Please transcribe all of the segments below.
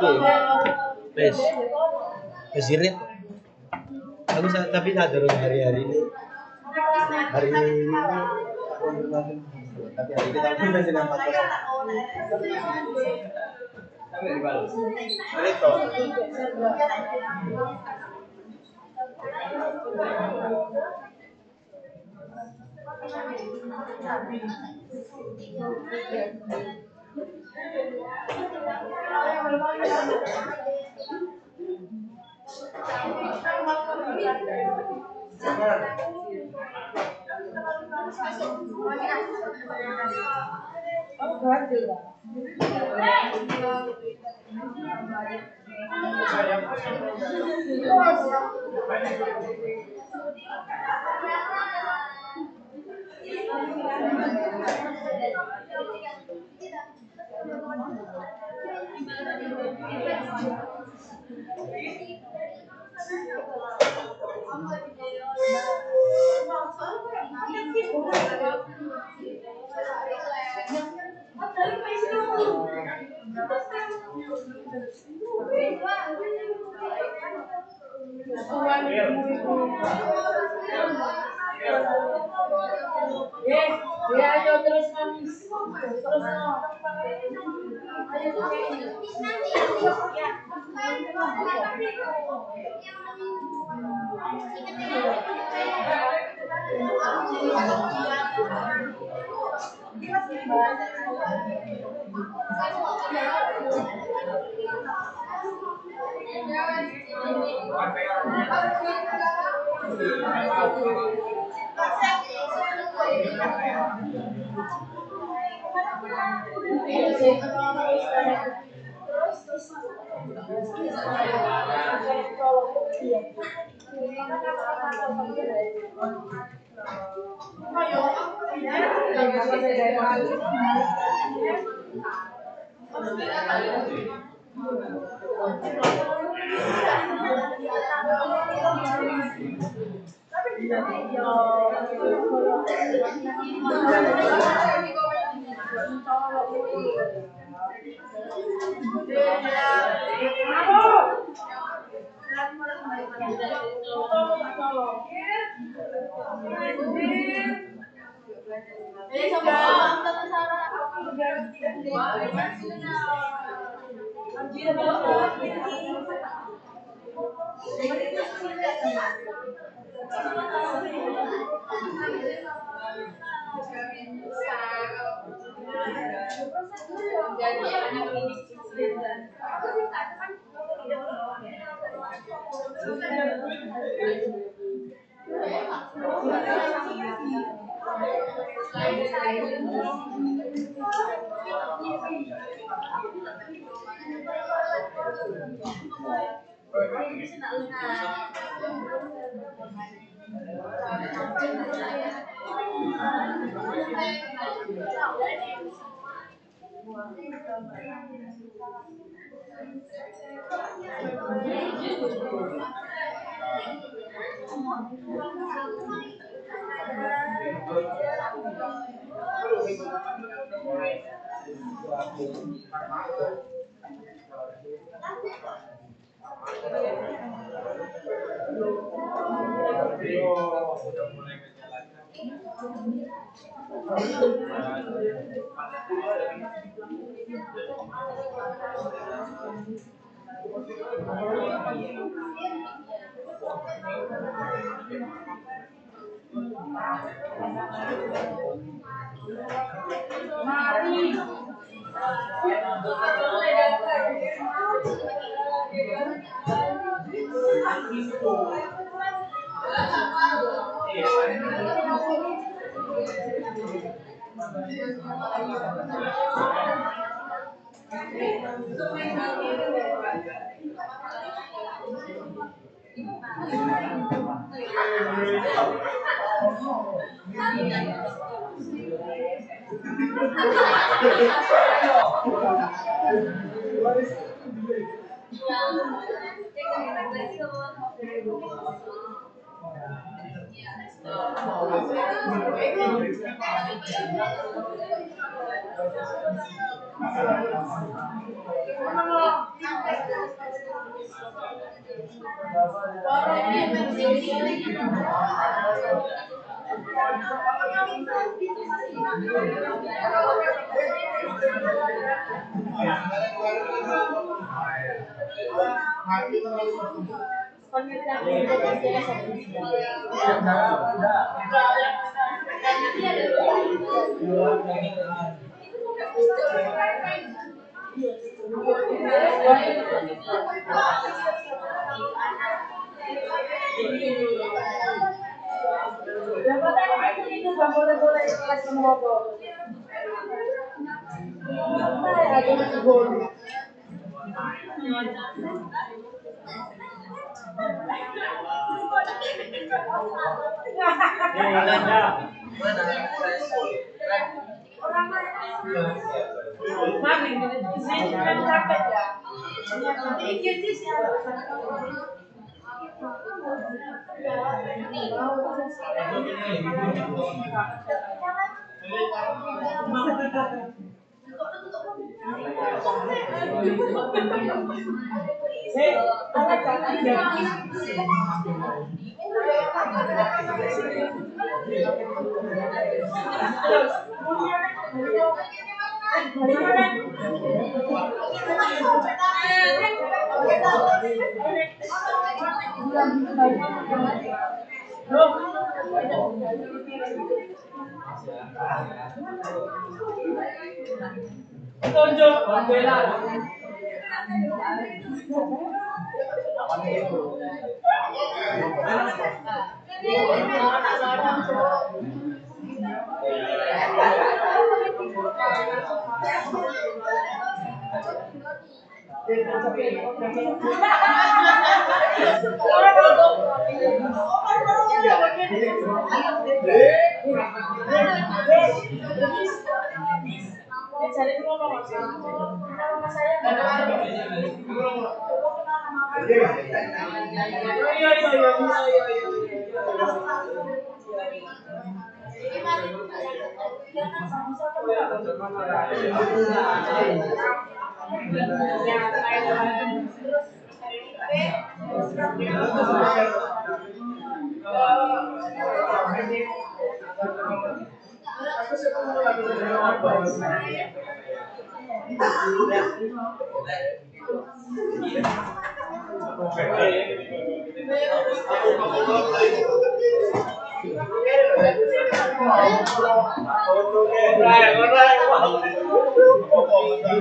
Wes. Wes irit. Aku tapi sadar hari-hari ini. Hari ini tapi hari kita pun masih nampak. Itu.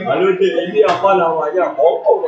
Lalu ini apa namanya? Hongkong.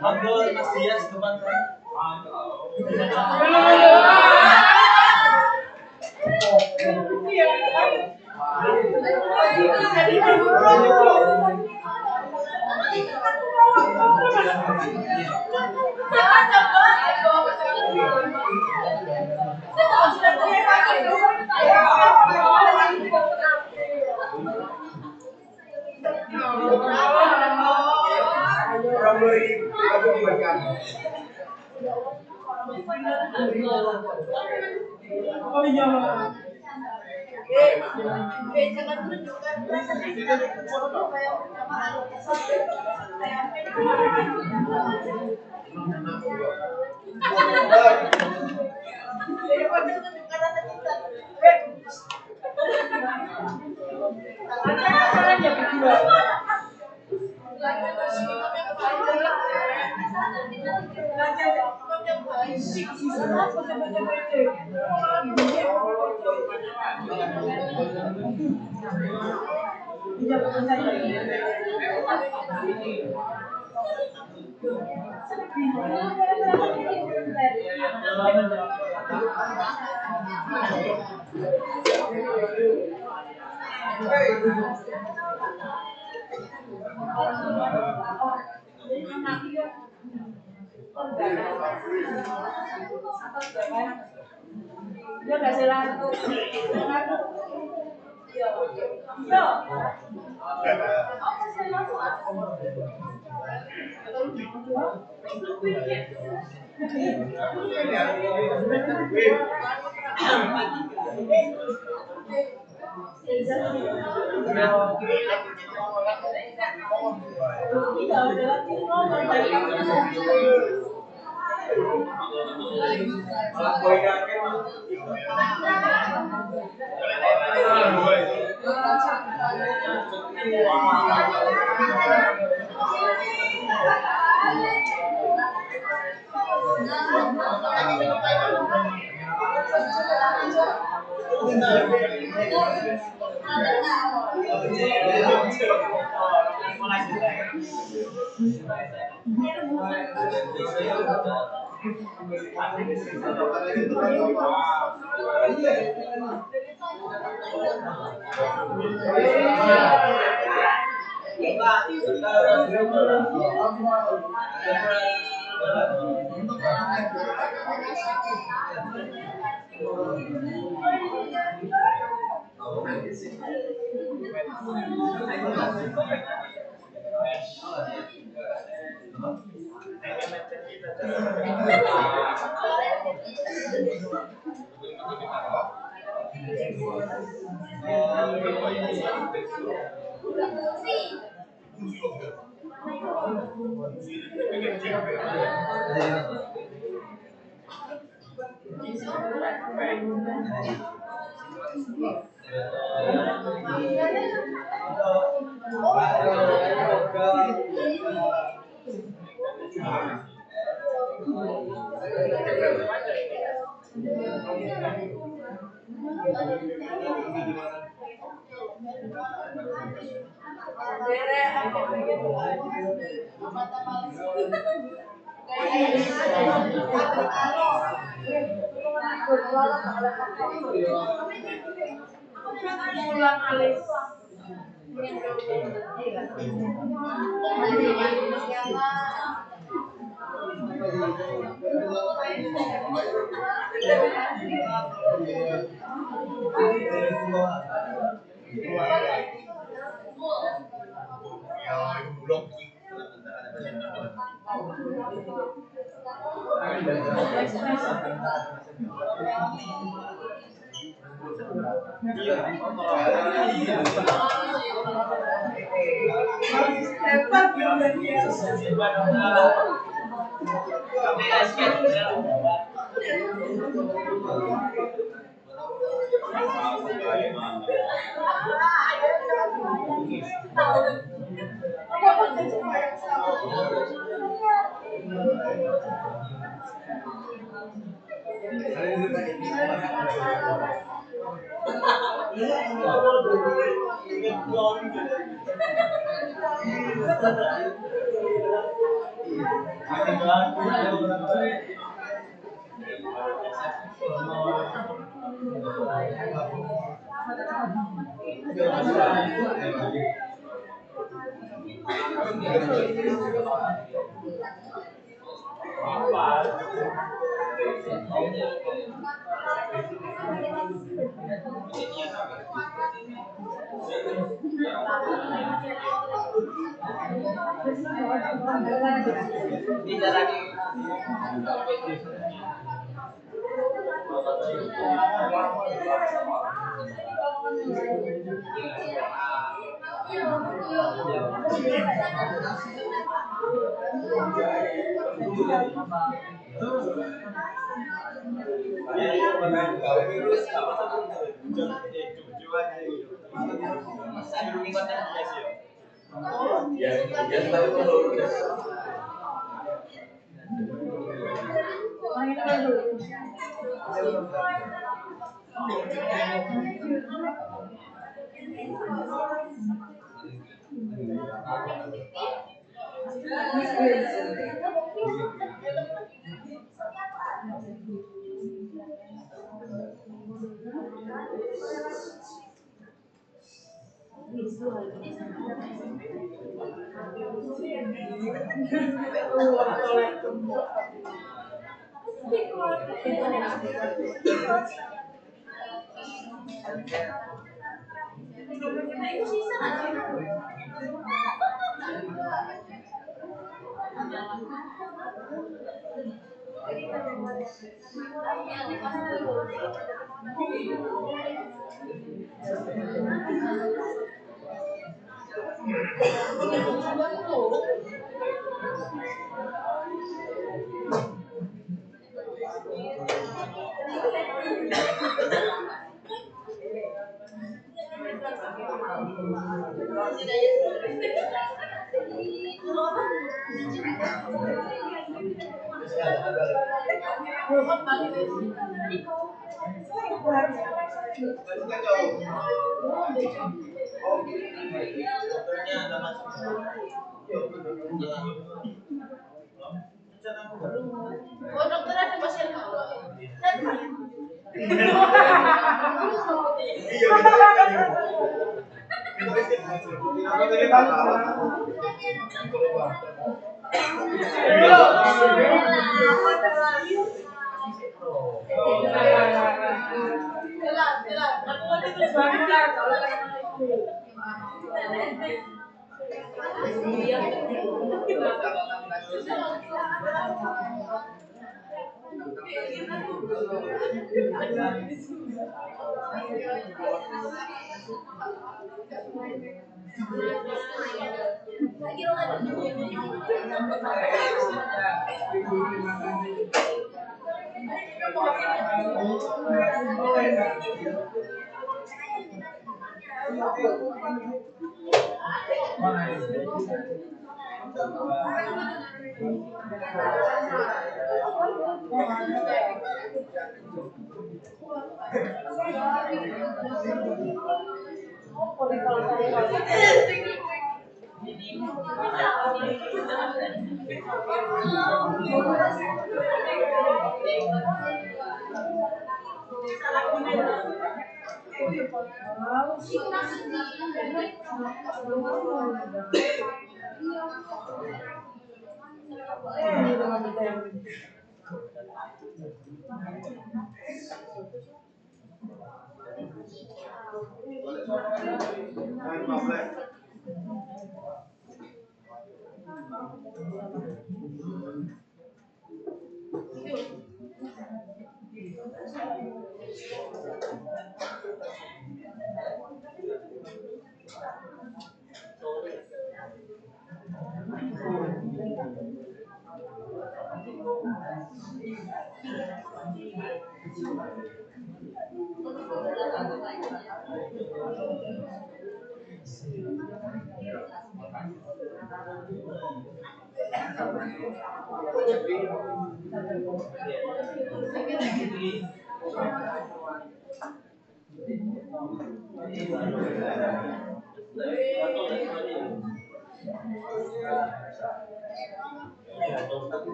Manggol Mas Dias depan saya. Oh, dokter ada pasien bawa.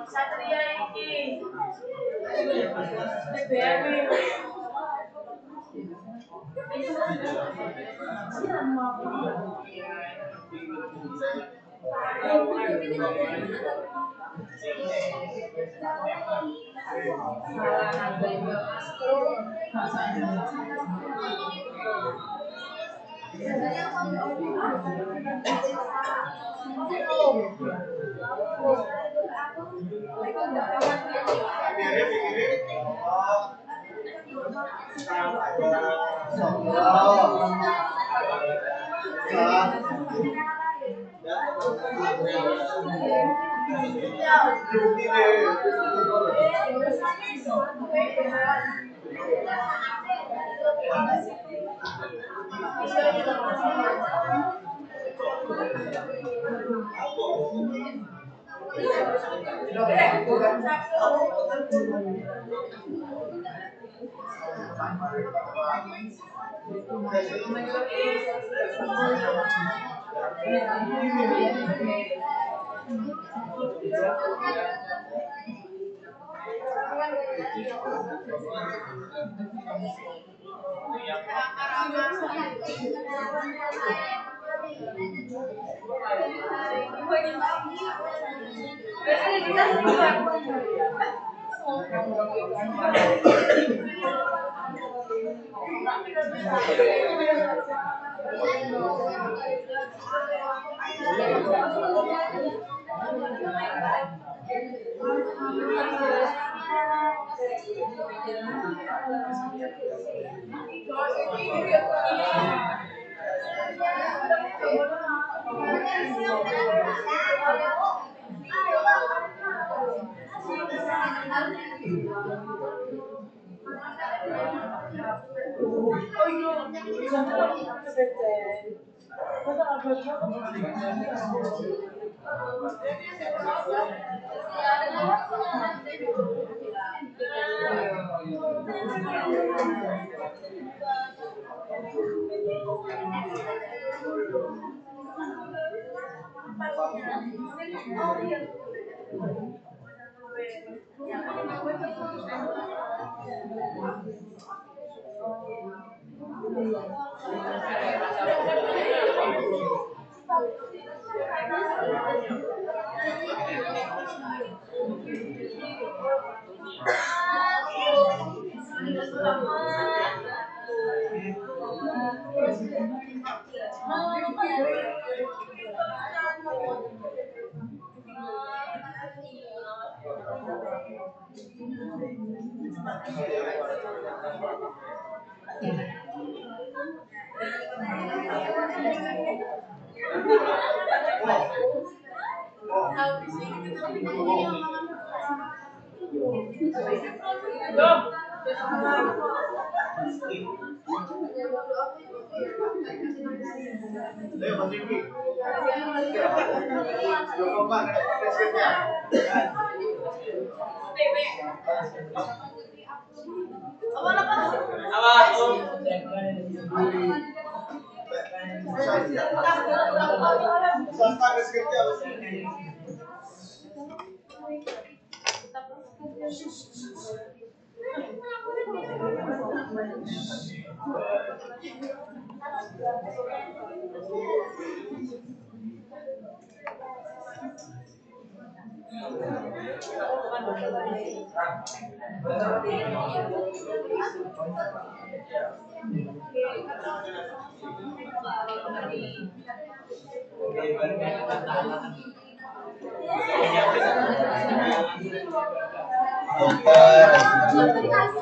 Satria ini.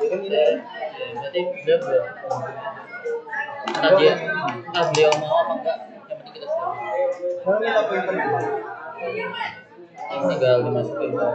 Dokter. Berarti beliau belum. Entah beliau mau apa enggak, yang penting kita siap. Kalau kita pointer dulu. Tinggal dimasukin ke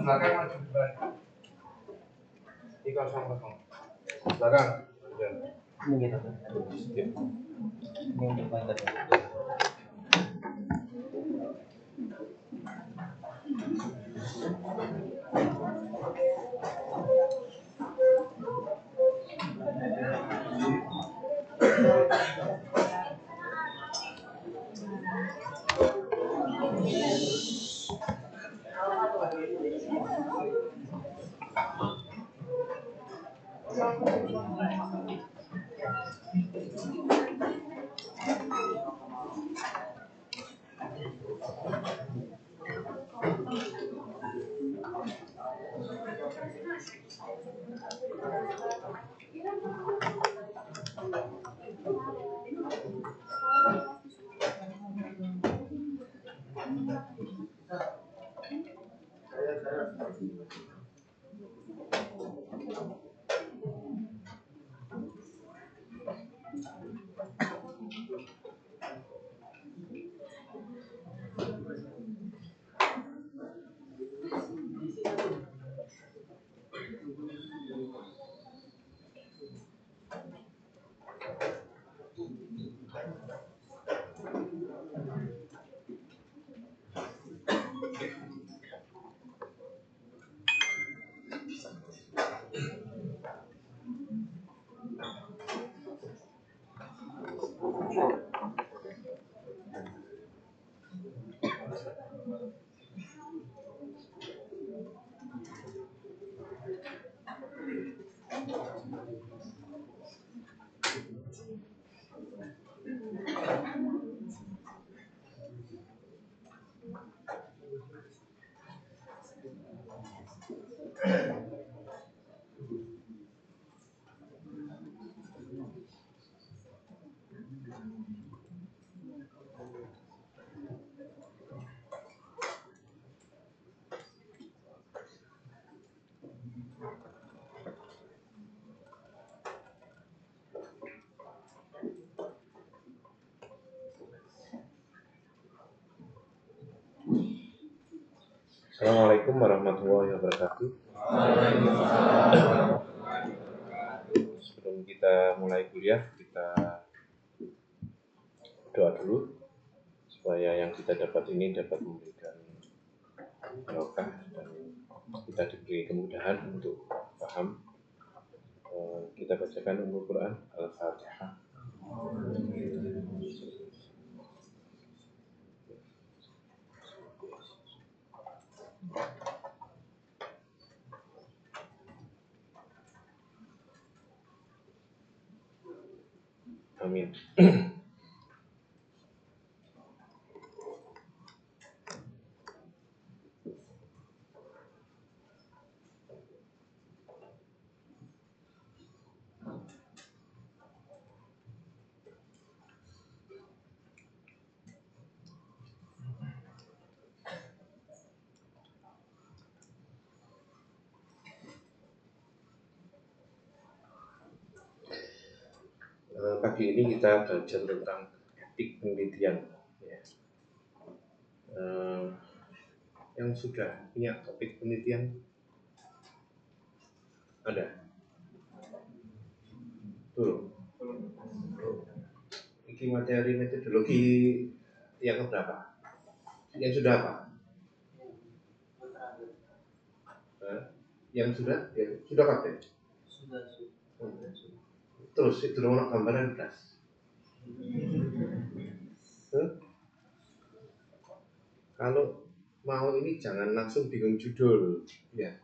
Belakang maju depan. Ini kosong. Belakang. Ini gitu. Ini untuk main tadi. Assalamualaikum warahmatullahi wabarakatuh. Sebelum kita mulai kuliah, kita doa dulu supaya yang kita dapat ini dapat memberikan barokah dan kita diberi kemudahan untuk paham. Kita bacakan Ummul Quran Al-Fatihah. Amin. Pagi ini kita belajar tentang etik penelitian. Yang sudah punya topik penelitian ada? Tuh. Ini materi metodologi yang keberapa? Yang sudah apa? Yang sudah? Ya, sudah pakai? Sudah. Terus itu nomor gambaran belas. Kalau mau ini jangan langsung bingung judul, ya.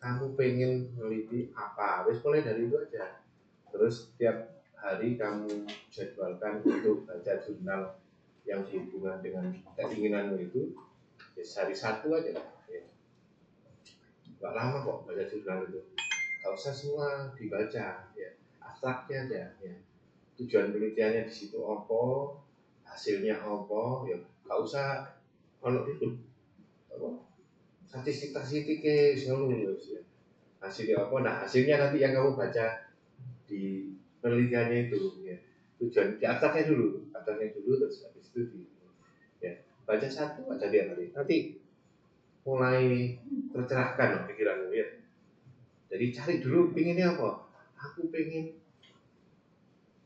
Kamu pengen meneliti apa? Wes mulai dari itu aja. Terus tiap hari kamu jadwalkan untuk baca jurnal yang dihubungan dengan keinginanmu itu. Ya, hari satu aja lah. Ya. Gak lama kok baca jurnal itu. Gak usah semua dibaca, ya. Abstraknya aja, ya. Tujuan penelitiannya di situ apa, hasilnya apa, ya. Gak usah ono dulu apa statistik ngono ya. Hasilnya apa? Nah, hasilnya nanti yang kamu baca di penelitiannya itu ya. Tujuan di atasnya dulu terus habis itu ya baca satu baca dia nanti mulai tercerahkan loh pikiranmu ya. Jadi cari dulu pinginnya apa? Aku pengen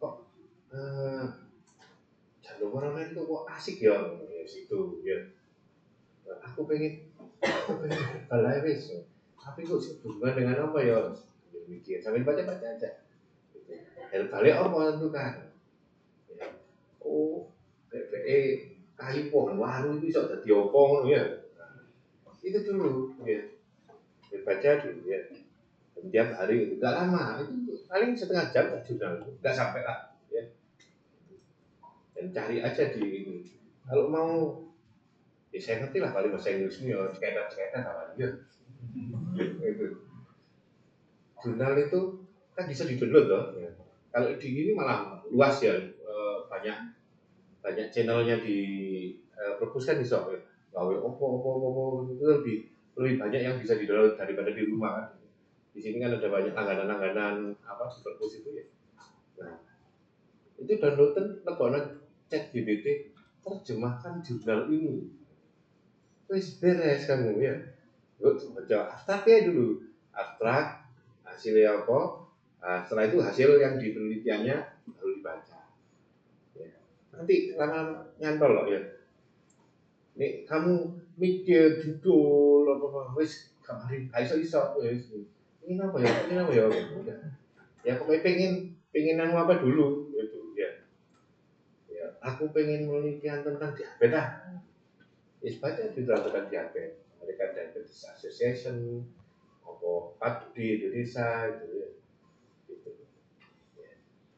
kok jalur orang lain kok asik ya, ya situ ya. Aku pengen balai wis. Tapi kok hubungan dengan apa ya? Mikir sambil baca-baca aja. Dan balik apa tentukan? Ya. Oh, PPE kayu pohon waru itu bisa jadi opong ya. Itu dulu ya. Baca dulu ya. Setiap hari itu enggak lama, itu paling setengah jam jurnal itu enggak sampai lah ya. Dan cari aja di ini. Kalau mau ya saya ngerti lah paling bahasa Inggrisnya ya ceketan apa ya. Itu. Jurnal itu kan bisa di-download loh. Ya. Kalau di ini malah luas ya, banyak channelnya di perpus kan bisa ya. Gawe opo itu lebih banyak yang bisa di-download daripada di rumah kan. Di sini kan ada banyak langganan apa di perpus itu ya. Nah, itu downloadan lebokno ChatGPT terjemahkan jurnal ini. Wis beres kamu ya. Yuk baca abstraknya dulu. Abstrak hasilnya apa? Nah, setelah itu hasil yang di penelitiannya baru dibaca. Ya. Nanti lama-lama nyantol loh ya. Nih kamu mikir judul apa wis kemarin iso wis. Ini apa ya? Ya aku pengen anu apa dulu gitu ya. Ya, aku pengen penelitian tentang diabetes. Wis baca judul tentang diabetes. Mereka Diabetes Association apa PAD di Indonesia gitu ya. Gitu. Ya.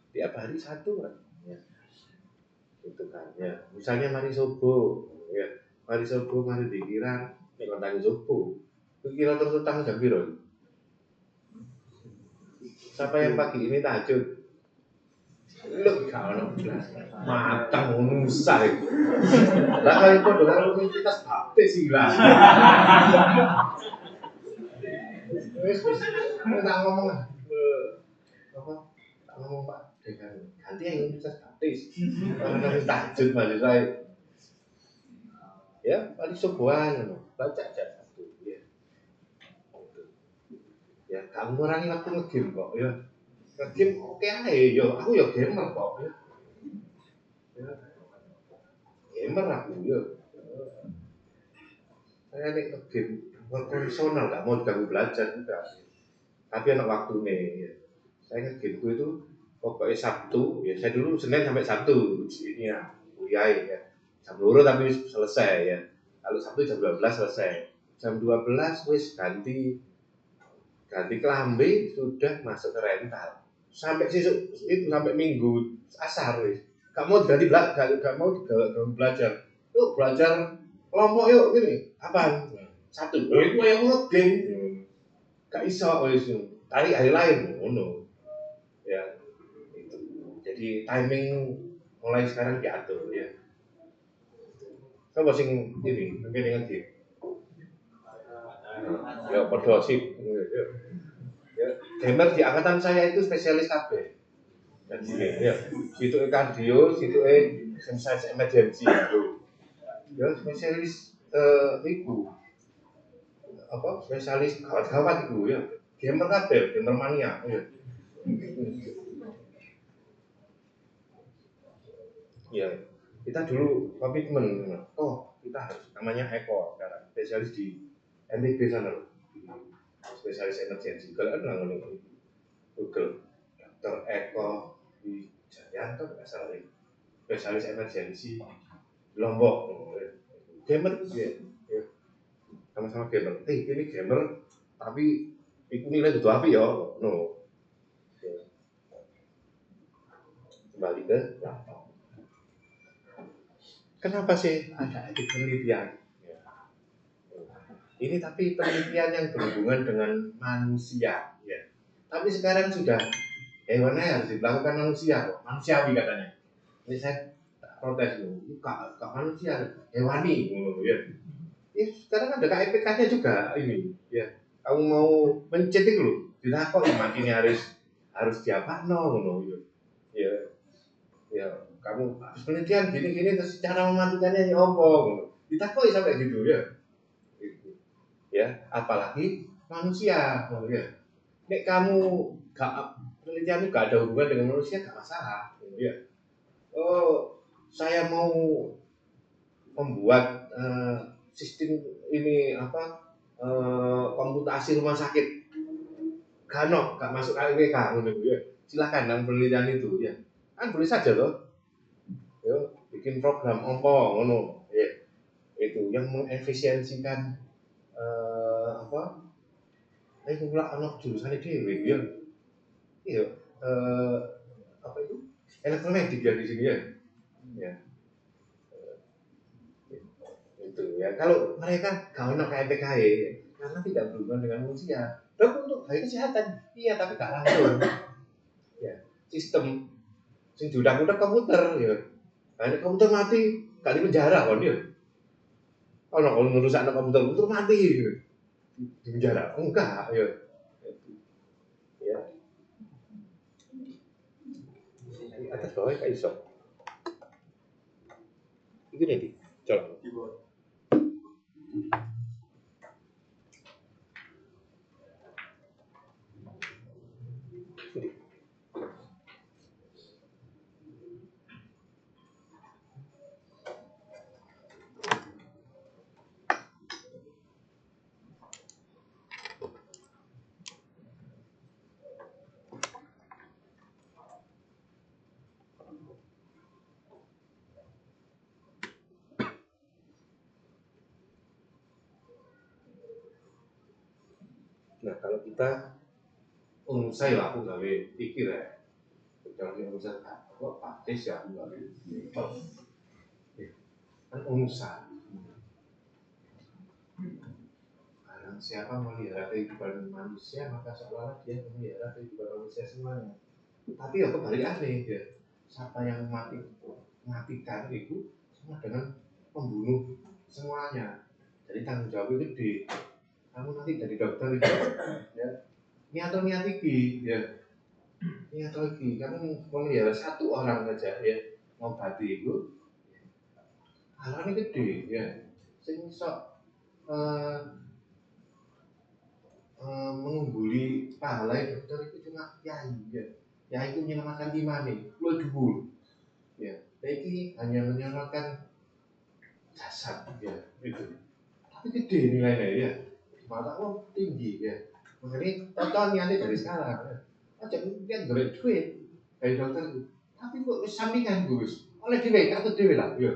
Tiap hari satu kan. Ya. Gitu kan. Ya, misalnya mari subuh ya. Mari subuh mari dikira nek tentang subuh. Kira terus tentang jam piro? Siapa yang pagi ini tahajud? Lu kalau matang usah itu. Lah kalau itu dengan universitas baptis sih lah. Wes nggak ngomong apa? Ngomong Pak dengan ganti yang universitas baptis. Orang tahajud masih saya. Ya, paling subuhan baca aja satu ya. Ya, kamu ngurangi waktu nge-game kok ya. Nge-game oke aja, yo aku ya gamer kok ya. Gamer aku ya. Saya nih nge-game konvensional, nggak mau diganggu belajar juga. Tapi anak waktunya ya. Saya nge-game itu pokoknya Sabtu, ya saya dulu Senin sampai Sabtu ini ya, kuliah ya. Jam 2 tapi selesai ya. Kalau Sabtu jam 12 selesai. Jam 12 wis ganti kelambi sudah masuk ke rental. Sampai sesuk itu sampai minggu asar wis. Gak mau ganti gak mau belajar. Yuk belajar kelompok yuk gini. Apaan? Satu. Itu yang ngegame. Gak iso wis. Tarik hari lain ngono. Ya. Itu. Jadi timing mulai sekarang diatur ya. Coba sing ini mungkin ngegame. Ya padha sip. Ya, gamer di angkatan saya itu spesialis KB. Jadi ya, situ kardio, situ exercise emergency itu. Ya spesialis itu apa? Spesialis gawat-gawat itu ya. Gamer KB, gamer mania ya. Ya, kita dulu komitmen. Oh, kita harus namanya Eko sekarang, spesialis di NTB sana loh. Spesialis emergency. Kalau ada ngomong Google, Dr. Eko Wijayanto nggak salah ini. Spesialis emergency Lombok. Gamer ya. Sama-sama gamer. Ini gamer tapi itu nilai itu apa ya? No. Kembali ke laptop. Kenapa sih ada etik penelitian? Ini tapi penelitian yang berhubungan dengan manusia, ya. Tapi sekarang sudah hewannya harus dilakukan manusia, kok. Manusiawi katanya. Ini saya protes itu gak manusia, hewani ngono ya. Sekarang ada KPK-nya juga ini ya. Kamu mau mencet itu loh, ditakoni matinya harus diapakno ngono ya. Ya, ya kamu habis penelitian gini-gini terus cara mematikannya ya apa ngono. Ditakoni sampai gitu ya. Gitu. Ya, apalagi manusia ngono ya. Nek kamu gak penelitianmu gak ada hubungan dengan manusia gak masalah ngono ya. Oh, saya mau membuat sistem ini komputasi rumah sakit gak masuk KWK ngono ya. Silakan dalam penelitian itu ya. Kan boleh saja loh. Ya, bikin program opo ngono ya. Itu yang mengefisiensikan itu pula anak jurusan dhewe ya. Iya, apa itu? Elektronik ya di sini ya. Ya. Itu ya. Kalau mereka gak ono KPKI karena tidak berhubungan dengan manusia. Dan untuk hal kesehatan, iya tapi gak langsung. Ya, sistem sing diudak-udak komputer ya. Nah, komputer mati, gak di penjara kan ya. Kalau ngerusak komputer mati ya. Di penjara. Enggak ya. Ya. Atas bawah kayak iso. Itu nih, coba. Nah kalau kita saya lah aku gawe pikir ya, kalau urusan apa praktis ya aku gawe kan urusan. Barang siapa melihara kehidupan manusia maka seolah-olah dia memelihara kehidupan manusia semuanya. Tapi ya kebalikannya ya, siapa yang matikan itu sama dengan membunuh semuanya. Jadi tanggung jawabnya gede. Kamu nanti jadi dokter itu ya. Niat iki ya. Niat lagi kamu memelihara satu orang saja ya ngobati itu halane gede ya. Sing iso mengungguli pahala dokter itu cuma kiai ya. Kiai itu menyelamatkan iman nih, lu dhuwur. Ya, ini hanya menyelamatkan jasad ya itu. Tapi gede nilainya ya. Mata lo tinggi ya. Makanya tonton niatnya dari sekarang ya. Aja dia golek duit dari dokter itu. Tapi kok sampingan Gus. Oleh dhewe katut dhewe lah ya.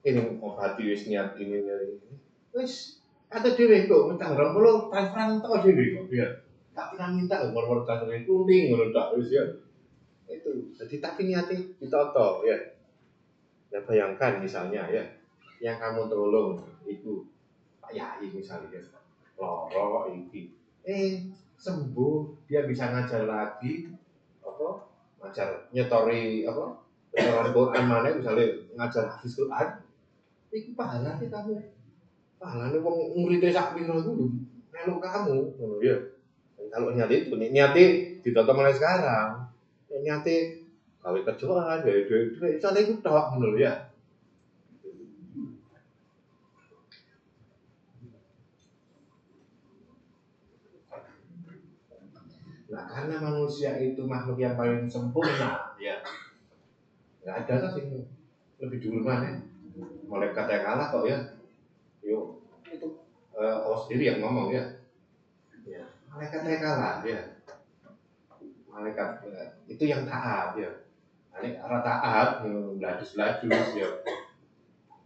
Ini obati wis niat ini. Wis katut dhewe kok minta 20 transferan entek dhewe kok ya. Tak pernah minta nomor transfer kuning ngono tak wis ya. Itu. Jadi tapi niatnya ditoto ya. Ya bayangkan misalnya ya, yang kamu tolong itu Pak Yai misalnya ya, loro iki, sembuh dia bisa ngajar lagi, ngajar nyetori nyetoran Quran mana misalnya ngajar hadis Quran, itu pahalanya kamu, pahalanya wong muridnya sak piro itu melu kamu, ya. Dan kalau niatnya ditoto mulai sekarang, niatnya gawe kerjaan, gawe duit, soalnya itu tok ngono ya. Nah, karena manusia itu makhluk yang paling sempurna, ya. Nggak ada sih lebih dulu mana. Malaikat yang kalah kok ya. Yuk, itu Allah sendiri yang ngomong ya. Ya. Malaikat yang kalah ya. Malaikat itu yang taat ya. Ini arah taat, beladus-beladus ya.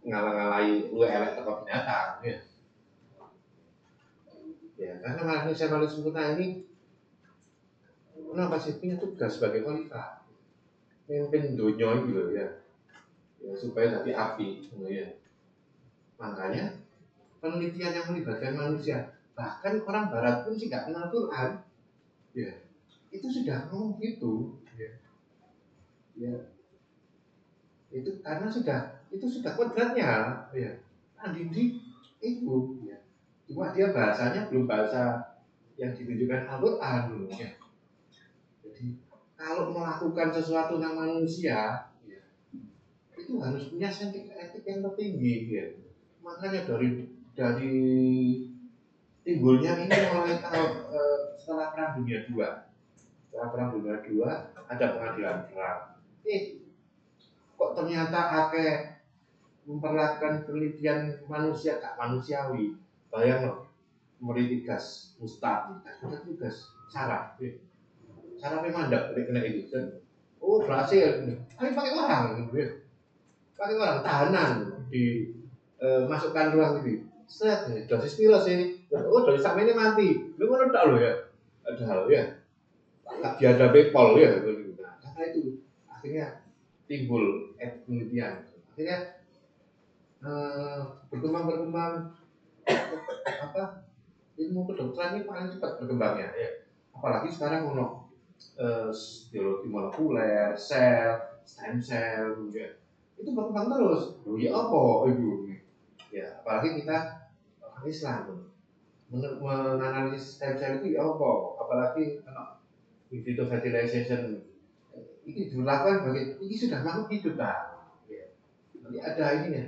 Ngalang-ngalai lu elek teko binatang ya. Ya, karena manusia paling sempurna ini kenapa sih punya tugas sebagai khalifah, mimpin dunia itu loh ya, supaya jadi api, ya. Makanya penelitian yang melibatkan manusia, bahkan orang Barat pun sih nggak kenal Quran, ya, itu sudah ngomong gitu, ya. Itu karena itu sudah kodratnya, ya. Andindi itu, ya. Cuma dia bahasanya belum bahasa yang ditunjukkan Al-Quran, ya. Jadi kalau melakukan sesuatu yang manusia, ya, itu harus punya etik yang tertinggi, ya. Makanya dari timbulnya ini mulai setelah Perang Dunia II. Setelah Perang Dunia II ada pengadilan perang. Kok ternyata akeh memperlakukan penelitian manusia gak manusiawi. Bayang loh, meneliti gas mustad, gas saraf. Sarafnya mandek kena itu. Oh berhasil. Tapi pakai orang, pakai orang tahanan di masukkan ruang ini. Set, dosis piro sih? Oh dosis sama ini mati. Lu ngono tak lo ya? Ada hal ya. Nggak dihadapi pol ya. Nah, karena itu akhirnya timbul penelitian. Akhirnya berkembang apa ilmu kedokteran ini paling cepat berkembangnya ya. Apalagi sekarang biologi molekuler, stem cell, ya. Itu berkembang terus. Ya apa itu? Ya, apalagi kita orang Islam menganalisis stem cell itu ya apa? Apalagi in vitro fertilization ini dilakukan ini sudah makhluk hidup kan? Ya. Nanti ada ininya.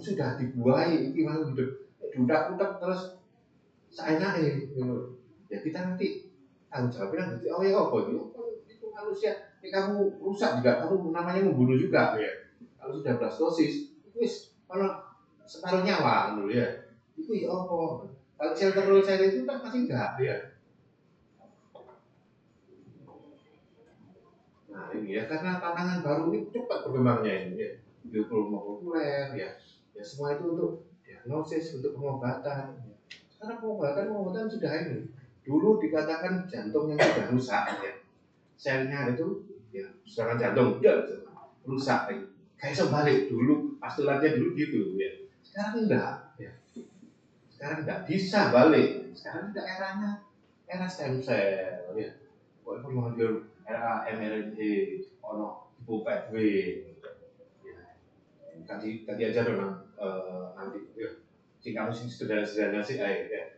Sudah dibuahi ini makhluk hidup. Dudak terus seenaknya gitu. Ya kita nanti tanggung jawabnya nanti oh ya apa itu manusia ini kamu rusak juga kamu namanya membunuh juga ya kalau sudah blastosis itu kalau separuh nyawa dulu ya itu ya apa kalau sel itu kan masih enggak ya. Nah ini ya karena tantangan baru ini cepat berkembangnya ini ya biomolekuler ya semua itu untuk diagnosis untuk pengobatan ya. Karena pengobatan sudah ini. Dulu dikatakan jantung yang sudah rusak ya. Selnya itu ya serangan jantung ya rusak ya. Kayak sebalik dulu pastulatnya dulu gitu ya. Sekarang enggak ya. Sekarang enggak bisa balik. Sekarang sudah era stem cell ya. Kok itu era mRNA ono hipopet W. Ya. Tadi aja dong nanti ya. Sing kamu sederhana sih ya.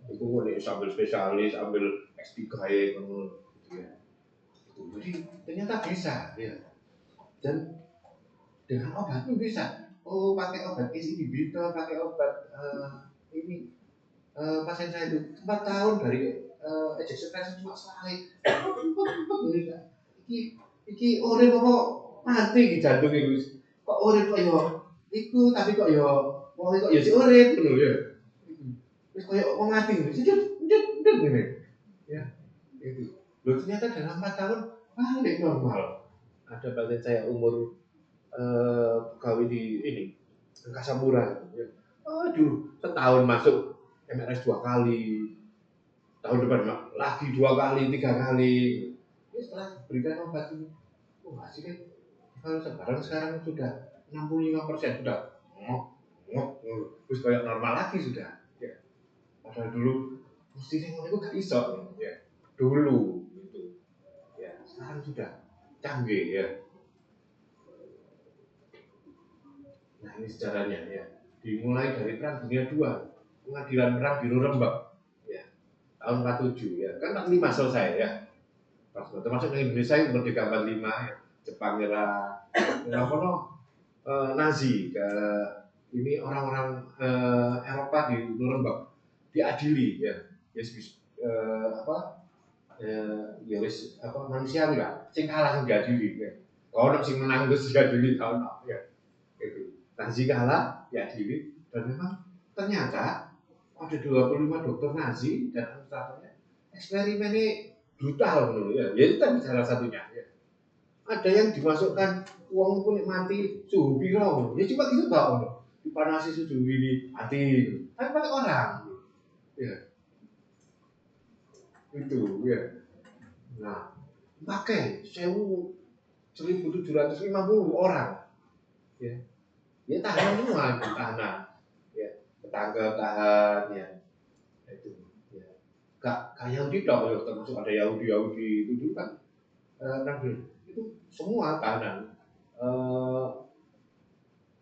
Itu nih sambil spesialis, ambil S3 ya gitu ya. Jadi ternyata bisa ya. Dan dengan obat pun bisa. Oh pakai obat inhibitor, pakai obat ini pasien saya itu 4 tahun dari ejection fraction cuma sekali. Iki urip apa mati iki jantung iki. Kok urip kok yo iku tapi kok yo wong kok yo si urip ngono ya. Wis koyo wong mati njut ngene. Ya, itu. Loh ternyata dalam 4 tahun balik normal. Ada pasien saya umur pegawai di ini Angkasa Pura ya. Aduh, setahun masuk MRS 2 kali. Tahun depan lagi 2 kali, 3 kali. Ya setelah berikan obat ini. Oh, hasilnya kalau sekarang sudah 65% sudah. Terus kayak normal lagi sudah. Padahal dulu mestinya ngono iku gak iso ya. Dulu gitu. Ya, sekarang sudah canggih ya. Nah, ini sejarahnya ya. Dimulai dari Perang Dunia II, pengadilan perang di Nuremberg ya. Tahun 47 ya. Kan 45 selesai ya. Termasuk di Indonesia merdeka 45 ya. Jepang nyerah. Nazi ke ini orang-orang Eropa di Nuremberg diadili ya manusiawi lah sing kalah sing diadili ya kalau sing menang terus diadili tahun ya itu Nazi kalah diadili dan memang ternyata ada 25 dokter Nazi dan administratornya eksperimennya brutal menurut ya itu tadi salah satunya ya. Ada yang dimasukkan uang pun mati suhu piro ya cuma gitu tau dipanasi suhu ini mati tapi pakai orang ya itu ya nah pakai 1.750 orang ya tahanan semua tahanan ya ketangkep tahan ya itu ya gak Yahudi dong ya termasuk ada Yahudi itu juga itu semua tahanan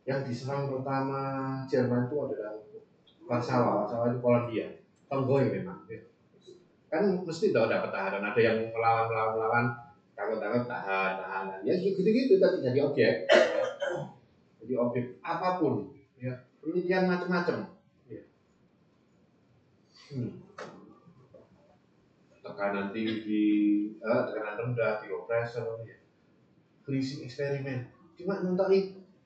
yang diserang pertama Jerman itu adalah Warsawa itu Polandia. Tonggoy memang. Ya. Kan mesti dapat tahanan, ada yang melawan, takut tahan. Ya gitu-gitu tapi jadi objek. Jadi objek apapun, ya penelitian macam-macam. Ya. Tekanan tinggi, tekanan rendah, low pressure, ya. Freezing eksperimen. Cuma nonton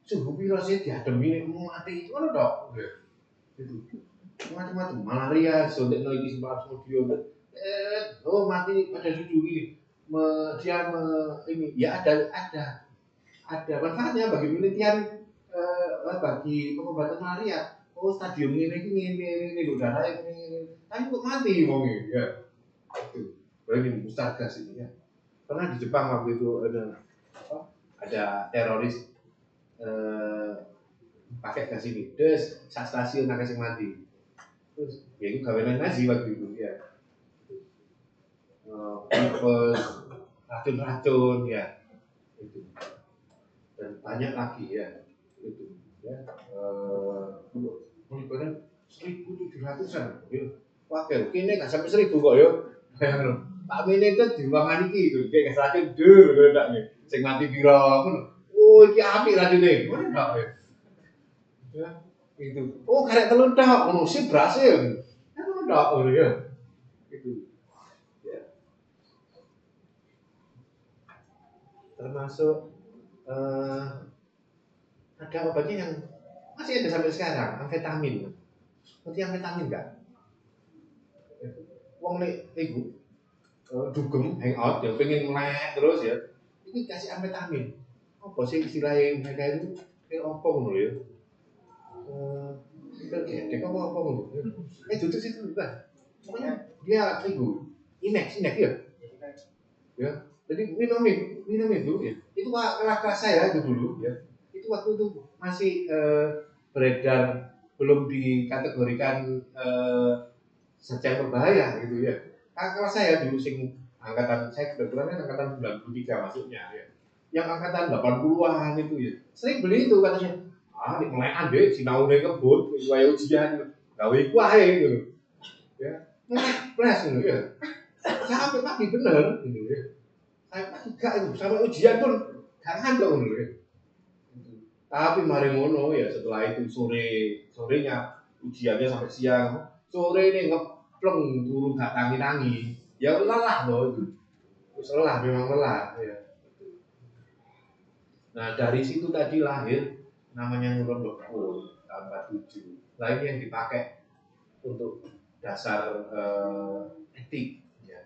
suhu piro sih diademi mati itu kan dok. Itu macam-macam malaria sudah iki sebab studio mati pada sudu ini ini ya ada manfaatnya bagi penelitian bagi pengobatan malaria. Stadium ini udara ini tapi kok mati wong ya itu ini mustahil gas ini ya pernah di Jepang waktu itu ada teroris pakai gas ini terus stasiun nakes yang mati terus ya itu gawean Nazi waktu itu ya racun-racun ya itu dan banyak lagi ya itu ya melibatkan 1.700-an ya wakil kini gak sampai 1.000 kok ya Pak Mene itu di ruangan ini itu kayak racun dur sing mati piro iki apik racune ngono tok ya itu karek telur tok ngono sih berhasil ngono tok ngono ya itu ya termasuk ada obatnya yang masih ada sampai sekarang amfetamin ngerti amfetamin enggak wong nek iku dugem hangout ya pengen melek terus ya ini kasih amfetamin apa sih istilahnya mereka itu kayak apa ngono ya gedek apa ngono duduk situ bukan pokoknya dia itu inex ya jadi minum itu ya itu kelas saya itu dulu ya itu waktu itu masih beredar belum dikategorikan zat berbahaya gitu ya kelas saya dulu sing angkatan saya kebetulan kan angkatan 93 masuknya ya yang angkatan 80-an itu ya sering beli itu katanya di melekan deh sinaune kebut kaya ujian gawe iku ae gitu ya plus gitu ya sampai pagi bener gitu ya saya pagi gak itu sampai ujian pun gak ngantuk gitu ya tapi mari ngono ya setelah itu sorenya ujiannya sampai siang sore ini ngepleng turu gak tangi-tangi ya lelah loh itu lelah memang lelah ya. Nah dari situ tadi lahir namanya neuron dokter tahun 47 lain yang dipakai untuk dasar etik ya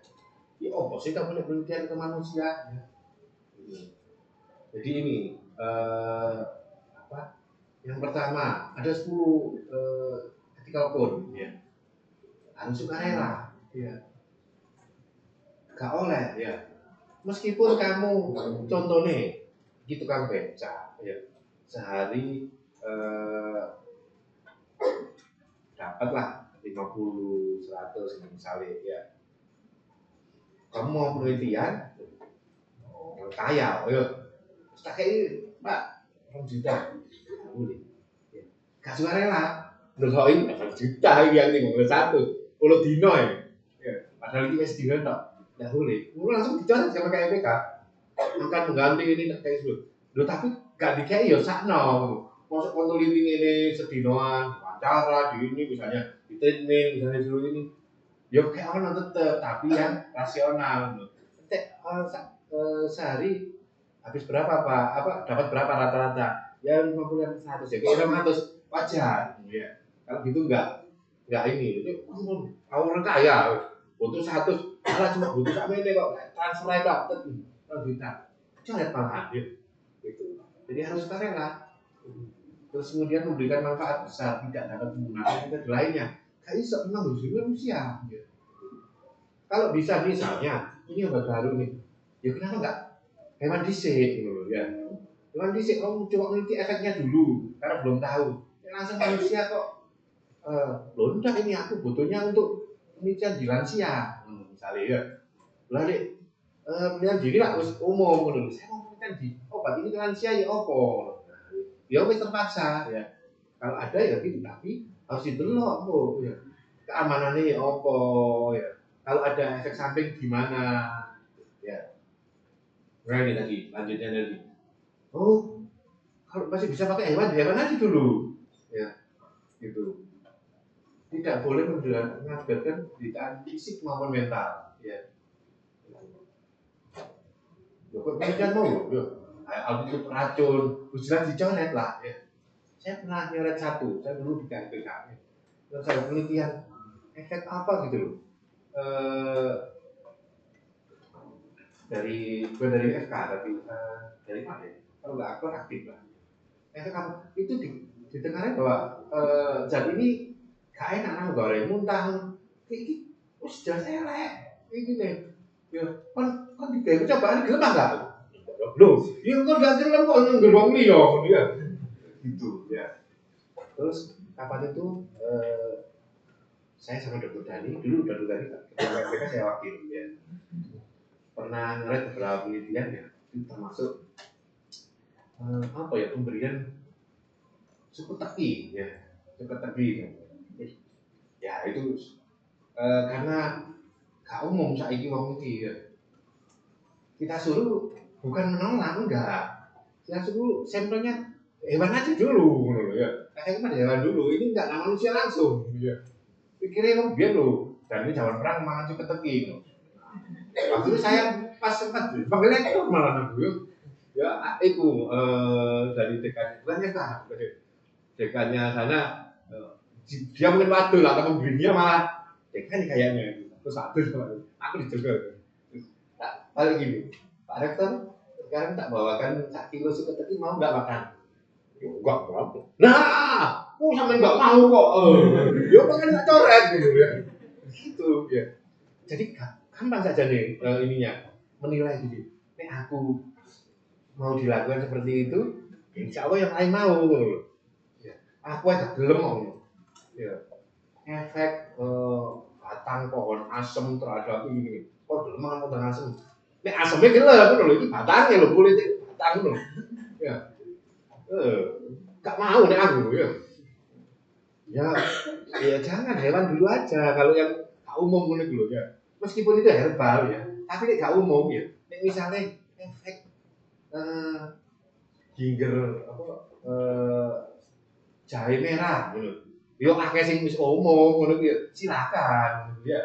apa sih kamu penelitian ke manusia ya. Jadi ini yang pertama ada 10 ethical code ya harus sukarela ya gak oleh ya meskipun kamu contohnya gitu kan beca ya sehari dapatlah 50 100 misalnya ya kamu mau penelitian kaya ayo tak kayak Pak 1 juta boleh ya gak sukarela ndelok 1 juta yang ning 1 10 dino ya padahal iki wis dino tok ndak boleh langsung dicoret sama KPK akan mengganti ini tak kayak dulu. Loh tapi gak dikai ya sakno. Masuk peneliti ini sedinoan, wawancara di ini misalnya di training misalnya dulu ini. Ya kayak orang tetep tapi yang rasional. Sehari habis berapa Pak? Dapat berapa rata-rata? Ya 50 100 ya. Kayak 100 wajar ya. Kalau gitu enggak ini. Itu orang kaya. Butuh 100 malah cuma butuh sampai ini kok transfer aja Pak. Juta, coret malahan gitu. Jadi harus karela. Terus kemudian memberikan manfaat besar, tidak dapat menggunakan metode lainnya. Kayak iso memang manusia. Gitu. Kalau bisa misalnya, ini obat baru nih, ya kenapa enggak hewan disik gitu ya? Hewan disik, kamu coba meneliti efeknya dulu, karena belum tahu. Langsung manusia kok, loh enggak ini aku butuhnya untuk penelitian di lansia, misalnya ya. Lalu penelitian diri lah umum ngono. Saya mau penelitian di obat ini lansia ya opo. ya wis terpaksa ya. Kalau ada ya gitu, tapi harus didelok kok ya. Keamanannya ya apa ya. Kalau ada efek samping gimana ya. Nah ini tadi, lanjutnya tadi. Oh, kalau masih bisa pakai hewan aja dulu ya, gitu. Tidak boleh mengakibatkan penderitaan fisik maupun mental ya. Loh, kok penelitian mau loh, altitude racun, jelas dicoret lah ya. Saya pernah nyoret satu, saya dulu di KPK ya. Terus saya penelitian efek apa gitu loh. Bukan dari FK tapi dari mana ya? Kalau nggak aktor aktif lah. Efek apa? Itu ditengarai bahwa zat ini gak enak nang goreng muntah. Iki wis jelas elek. Iki nih. Ya, kan digawe cobaan gelem enggak? Loh, ya kok gak gelem kok ngerong liya ya. Gitu ya. Terus kapan itu saya sama Dr. Dani, dulu Dr. Dani ketua mereka saya wakil ya. Pernah ngeliat beberapa penelitian ya, itu termasuk apa ya, pemberian suku teki ya, suku teki ya itu karena gak umum saiki wong iki ya. Kita suruh bukan menolak, enggak. Kita suruh sampelnya hewan aja dulu ya. Hewan dulu, ini enggak nama manusia langsung ya. Pikirnya emang biar lo, dan ini zaman perang makan cukup teki. Waktu itu saya pas sempat panggilnya ekor malah aku ya itu dari dekan bukannya kah dekannya sana dia mungkin waduh lah atau pembelinya malah dekan kayaknya terus satu aku dijaga balik gini Pak Rektor sekarang tak bawakan 1 kilo suket tadi mau nggak makan enggak berapa nah sampai nggak mau kok ya makan nggak coret gitu ya jadi gampang saja nih ininya menilai gitu. Nek aku mau dilakukan seperti itu, insya Allah yang lain mau. Ya. Aku agak gelem mau. Ya. Efek batang pohon asem terhadap ini. Kok gelem mau batang asem? Nek asemnya gelem lho iki batangnya lho kulit batang lho. Ya. Gak mau nek aku ya. Ya jangan hewan dulu aja kalau yang umum ngono lho ya. Meskipun itu herbal ya, tapi ini gak umum ya. Ini misalnya efek ginger apa jahe merah gitu. Yo akeh sing wis umum ngono ya, silakan ya.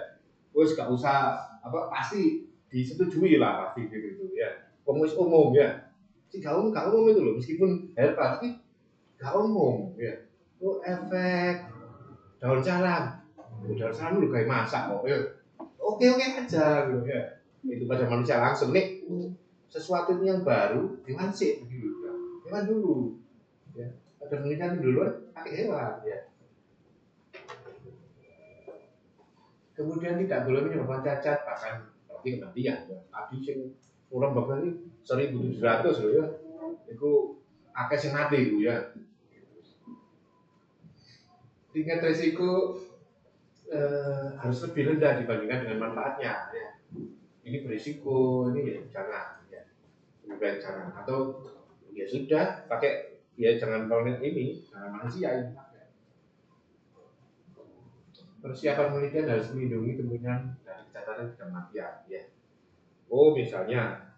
Wis gak usah apa pasti disetujui lah pasti gitu ya. Wong wis umum ya. Sing gak umum itu loh meskipun herbal tapi gak umum ya. Oh efek daun salam. Daun salam lu kayak masak kok ya. Oke aja gitu ya. Itu pada manusia langsung nih sesuatu yang baru hewan sih gitu. Hewan dulu ya. Ada penelitian dulu pakai hewan ya. Kemudian tidak boleh menyebabkan cacat bahkan berarti kematian ya. Tadi sing urang bakal ini 1.700 loh ya. Itu akeh sing mati itu ya. Tingkat resiko harus lebih rendah dibandingkan dengan manfaatnya ya. Ini berisiko, ini ya jangan ya. Lebih baik jangan atau ya sudah pakai ya jangan planet ini, jangan manusia ini pakai. Persiapan penelitian harus melindungi kemungkinan dari kecacatan kematian ya. Oh misalnya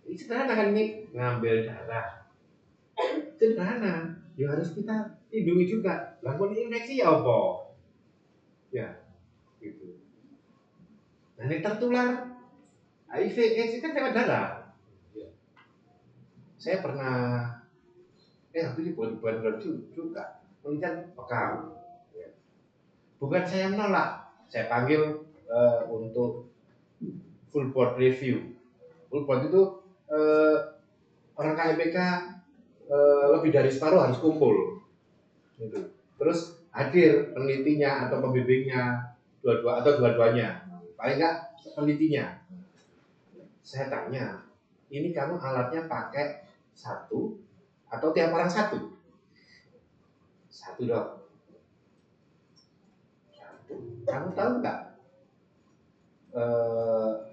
ini sederhana kan ini ngambil darah sederhana ya harus kita lindungi juga. Lakukan infeksi ya apa ya gitu. Nah ini tertular HIV AIDS kan lewat darah ya. Saya pernah waktu itu buat juga penelitian pekam ya. Bukan saya menolak, saya panggil untuk full board review. Full board itu orang KMPK lebih dari separuh harus kumpul gitu. Terus hadir penelitinya atau pembimbingnya dua-duanya paling enggak penelitinya. Saya tanya, ini kamu alatnya pakai satu atau tiap orang satu? Satu dong. Satu. Kamu tahu nggak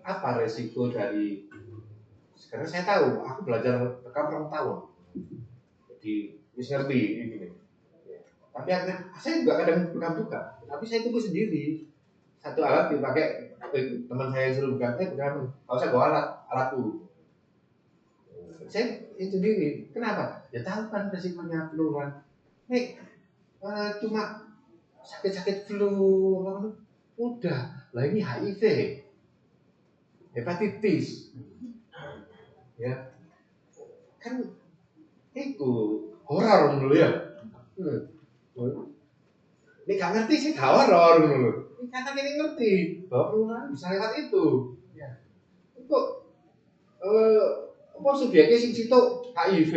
apa resiko dari? Sekarang saya tahu, aku belajar rekam 2 tahun. Jadi wis ngerti ini. Ya. Tapi akhirnya saya juga kadang buka-buka, tapi saya tunggu sendiri. Satu alat dipakai teman saya yang suruh buka, bukan, kalau saya bawa alatku. Saya itu sendiri. Kenapa? Ya tahu kan resikonya penularan. Nih, cuma sakit-sakit flu, udah. Lah ini HIV, hepatitis, ya kan itu horor dulu ya. Ini gak ngerti sih, gak horor dulu. Ini karena ini ngerti bahwa penularan bisa lewat itu. Ya. Untuk apa subjeknya sing situ HIV.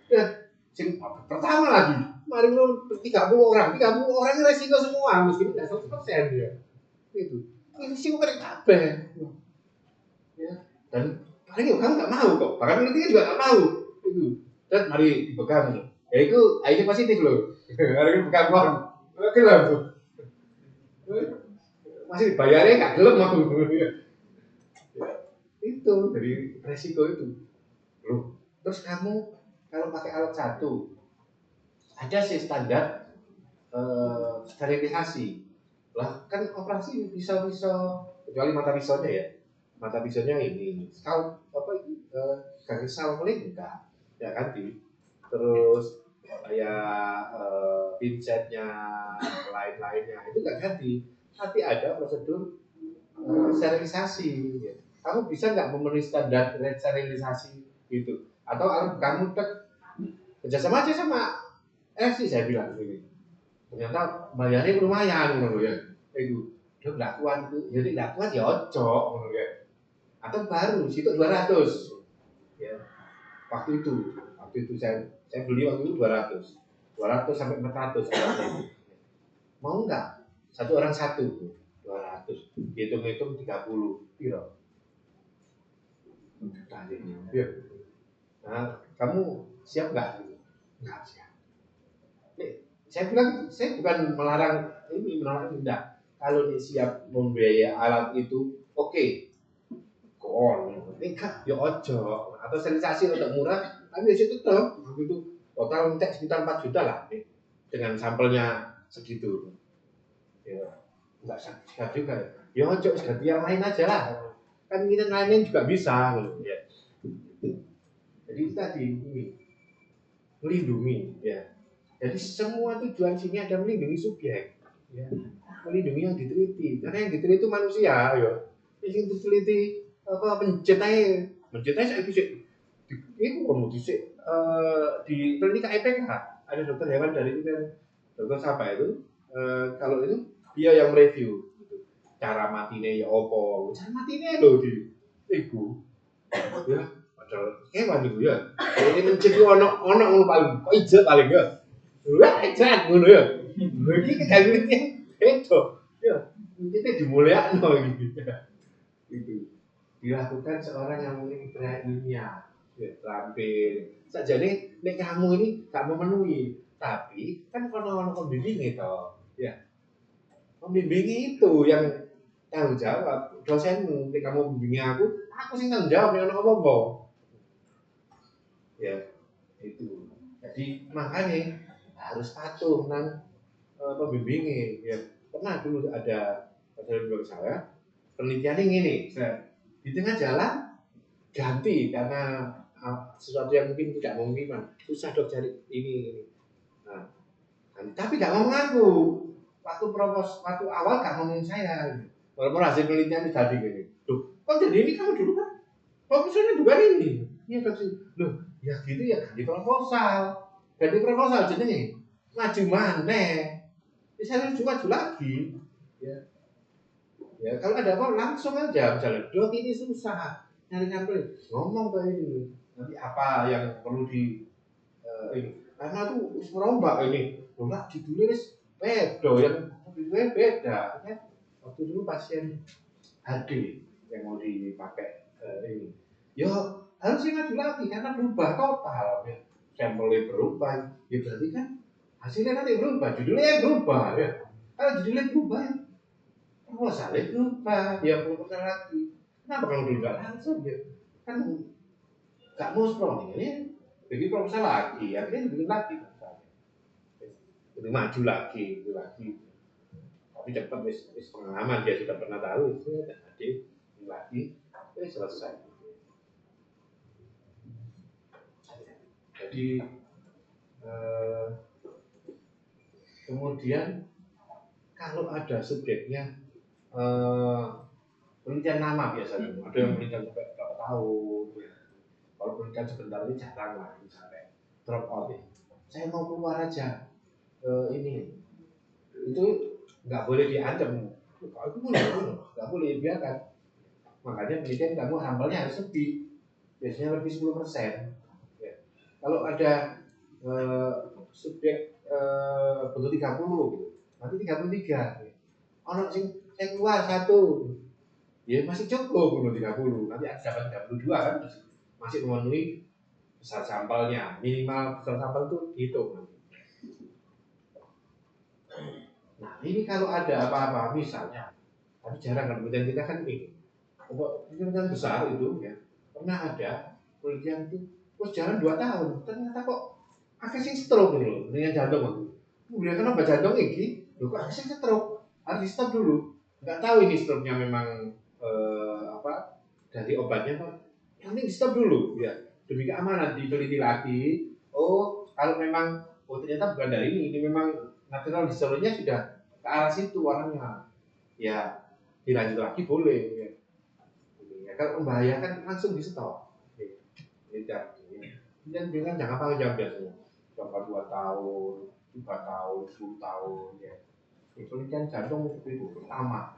Ya, sing pertama lagi, mari lu 30 orang ini resiko semua, meskipun tidak 100% ya. Itu. Ini resiko kena kabeh. Ya. Dan paling kamu nggak mau kok, bahkan penelitian juga nggak mau. Itu. Dan mari dipegang. Ya itu HIV positif loh. Hari ini pegang kon. Gelem tuh. Masih dibayarnya nggak gelem aku. Ya. Itu dari resiko itu. Loh, terus kamu kalau pakai alat satu ada sih standar sterilisasi. Lah kan operasi pisau-pisau kecuali mata pisaunya ya. Mata pisaunya ini scout apa itu garis salmeling enggak ya ganti. Terus kayak pinsetnya lain-lainnya itu enggak ganti. Tapi ada prosedur sterilisasi. Ya. Kamu bisa nggak memenuhi standar sterilisasi gitu? Atau kamu kerjasama aja sama sih saya bilang ini. Ternyata bayarnya lumayan loh ya. Itu dia nggak kuat itu, jadi nggak kuat ya ojo ya. Atau baru situ 200 ya. Waktu itu saya beli waktu itu 200 sampai 400 mau nggak? Satu orang 200 hitung-hitung 30 kilo. Ya. Nah, kamu siap nggak? Nggak siap. Saya bilang, saya bukan melarang ini, menolak tidak. Kalau dia siap membiayai alat itu, oke. Kon, enggak, ya ojo. Atau sterilisasi untuk murah, tapi ya tetap. Waktu itu total minta sekitar 4 juta lah, dengan sampelnya segitu. Ya, enggak siap juga. Ya ojo, ganti yang lain aja lah. Kan kita lain juga bisa. Ya. Jadi itu tadi, ini. Melindungi, ya. Jadi semua tujuan sini ada melindungi subjek, ya. Melindungi yang diteliti, karena yang diteliti itu manusia, ya. Yang diteliti apa mencetai saya bisa, itu kamu bisa diteliti KIPK, ada dokter hewan dari itu kan, dokter siapa itu, kalau itu dia yang mereview, gitu. Cara matinya ya opo, cara matinya loh di ibu, ya. Padahal hewan itu ya, ini mencegah ono paling, kok ijo paling ya. Wah, edan ngono ya. Lha iki kegalite itu. Ya, kita dimulyakno iki. Itu dilakukan seorang yang memiliki ilmiah, ya, terampil. Sajane nek kamu ini gak memenuhi, tapi kan ono pembimbing itu, ya. Pembimbing itu yang tanggung jawab. Dosenmu, nek kamu membimbing aku sing tanggung jawab nek ono apa-apa. Ya, itu. Jadi makanya harus patuh nang pembimbingnya. Ya, pernah dulu ada dosen saya penelitian ini, di tengah jalan ganti karena sesuatu yang mungkin tidak mungkin, susah dok cari ini. Nah, tapi nggak mau mengaku. Waktu awal nggak ngomong saya. Walaupun hasil penelitian tadi gini, tuh, kok jadi ini kamu dulu kan? Proposalnya juga ini. Iya dok sih. Loh, ya gitu ya ganti proposal jadinya maju mana? Saya maju lagi. Ya kalau ada apa langsung aja misalnya dok ini susah nyari ngomong ke ini nanti apa yang perlu di ini karena tuh merombak ini merombak ditulis beda yang beda ya. Waktu dulu pasien HD yang mau dipakai ini yo harusnya maju lagi karena berubah total ya. Sampelnya berubah ya berarti kan hasilnya nanti berubah judulnya berubah ya kalau judulnya berubah ya proposalnya berubah dia proposal lagi kenapa kalau dulu nggak langsung ya kan nggak mau sprong ya Jadi proposal lagi, akhirnya bikin lagi. Itu maju lagi, itu lagi. Tapi cepat wis pengalaman dia sudah pernah tahu, jadi lagi, selesai. Jadi kemudian kalau ada subjeknya penelitian nama biasanya, ada yang penelitian sampai berapa tahun. Ya. Kalau penelitian sebentar ini jarang lah, sampai drop out. Ya. Saya mau keluar aja, ini itu nggak boleh diancam. Kalau itu nggak boleh biarkan. Makanya penelitian kamu sampelnya harus lebih, biasanya lebih 10%. Ya. Kalau ada subjek bentuk 30 gitu, nanti 33. Orang saya keluar 1, ya masih cukup bentuk 30. Nanti dapat 32 kan, masih memenuhi besar sampelnya. Minimal besar sampel itu hitung nanti. Nah ini kalau ada apa-apa misalnya, tapi jarang kan penelitian kita kan ini. Untuk penelitian besar itu ya, pernah ada penelitian itu terus jalan 2 tahun, ternyata kok akhirnya stroke gitu, dengan jantung itu. Kemudian kan obat jantung ini, kok akhirnya stroke, harus di stop dulu. Nggak tahu ini stroke-nya memang dari obatnya kok. Yang penting di stop dulu, ya demi keamanan diteliti lagi. Oh kalau memang ternyata bukan dari ini memang natural disordernya sudah ke arah situ orangnya. Ya dilanjut lagi boleh. Ya. Ya, kalau membahayakan langsung di stop. Tidak. Dan dengan jangka panjang biasanya, jangka 2 tahun, 3 tahun, 10 tahun, ya. Penelitian jantung itu lama.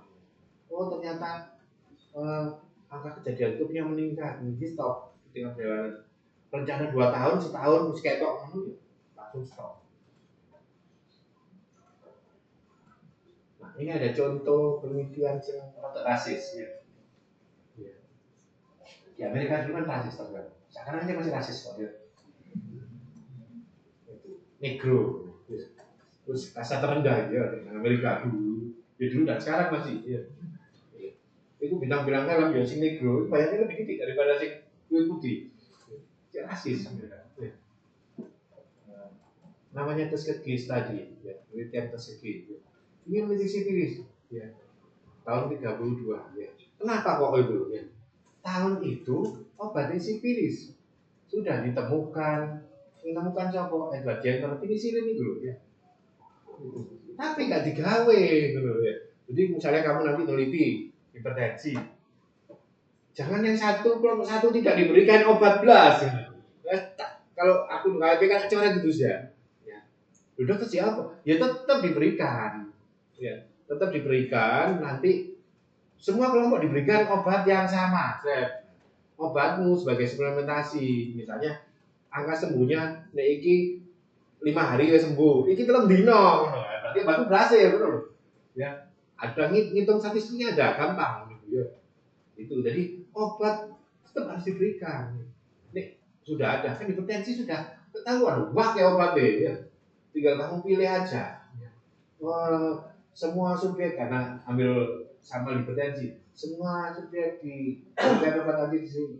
Oh ternyata angka kejadian itu punya meningkat, di stop. Dengan jalan rencana 2 tahun, setahun, ketok langsung stop. Nah ini ada contoh penelitian yang rasis. Ya. Di Amerika dulu kan rasis kan. Sekarang dia masih rasis kok ya. Negro. Terus kasta terendah ya di Amerika dulu. Ya dulu dan sekarang masih ya. Itu bintang-bintang film ya si negro bayarnya lebih tinggi daripada si kulit putih. Ya rasis ya. Namanya Tuskegee tadi ya, penelitian Tuskegee. Ya. Ini meneliti sifilis ya. Tahun 32 ya. Kenapa kok itu ya? Tahun itu obatnya sifilis sudah ditemukan siapa? Edward Jenner penicillin itu loh ya. Tapi nggak digawe gitu loh ya. Jadi misalnya kamu nanti teliti hipertensi, jangan yang kelompok satu tidak diberikan obat belas. Kalau aku nggak kan acara gitu ya. Udah ke siapa? Ya tetap diberikan. Ya, tetap diberikan nanti. Semua kelompok diberikan obat yang sama. Obatmu sebagai suplementasi, misalnya angka sembuhnya iki 5 hari ya sembuh. Iki telung dino. Berarti obatmu berhasil, betul. Ya. Ada ngitung statistiknya ada, gampang gitu ya. Itu jadi obat tetap harus diberikan. Nih sudah ada kan hipertensi sudah ketahuan, wah ya obatnya ya. Tinggal kamu pilih aja. Semua subjek karena ambil sama hipertensi, semua subjek di obat tadi di sini.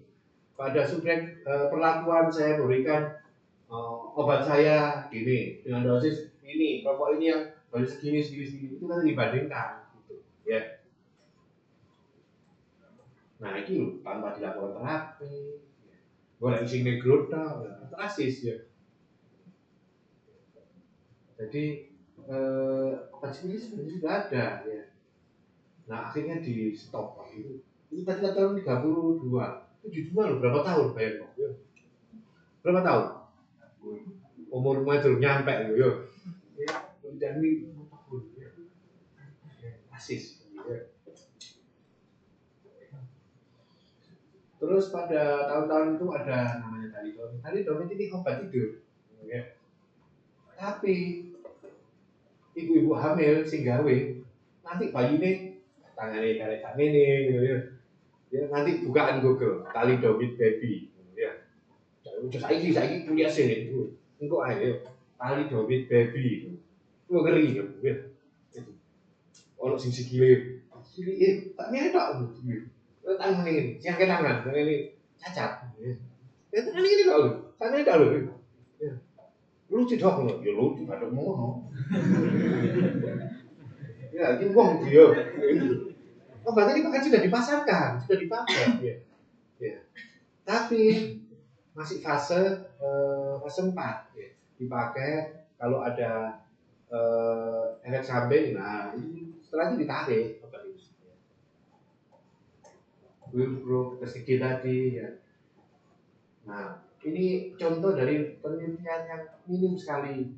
Pada subjek perlakuan saya berikan obat saya ini dengan dosis ini, kelompok ini yang dosis segini itu kan dibandingkan, gitu, ya. Nah itu loh, tanpa dilakukan terapi, boleh isi negro rasis ya. Jadi obat ini sebenarnya sudah ada ya. Nah akhirnya di stop itu tadi tahun 32 itu dijual loh berapa tahun bayar kok ya. Berapa tahun umurnya belum nyampe ya dan ini tahun ya asis ya. Terus pada tahun-tahun itu ada namanya thalidomid ini obat tidur ya. Tapi ibu-ibu hamil sing gawe nanti bayi ini tangannya kayak ini gitu ya. Ya nanti bukaan Google thalidomid baby ya. Saiki kuliah sih itu. Engko ae thalidomid baby. Ku ngeri ya. Ono sing sikile. Sikile tak nyetok gitu. Tangan ini, siang ke tangan ini cacat. Ya tangan ini kok. Sampe ndak lho. Ya. Lucu dong, ya lucu ada ngono. Ya, ini wong dia. Obat ini bahkan sudah dipasarkan, sudah dipakai. Ya. Ya. Tapi masih fase 4 ya. Dipakai kalau ada efek samping, nah itu setelah itu ditarik obat itu. Wilbur kesigi tadi ya. Nah, ini contoh dari penelitian yang minim sekali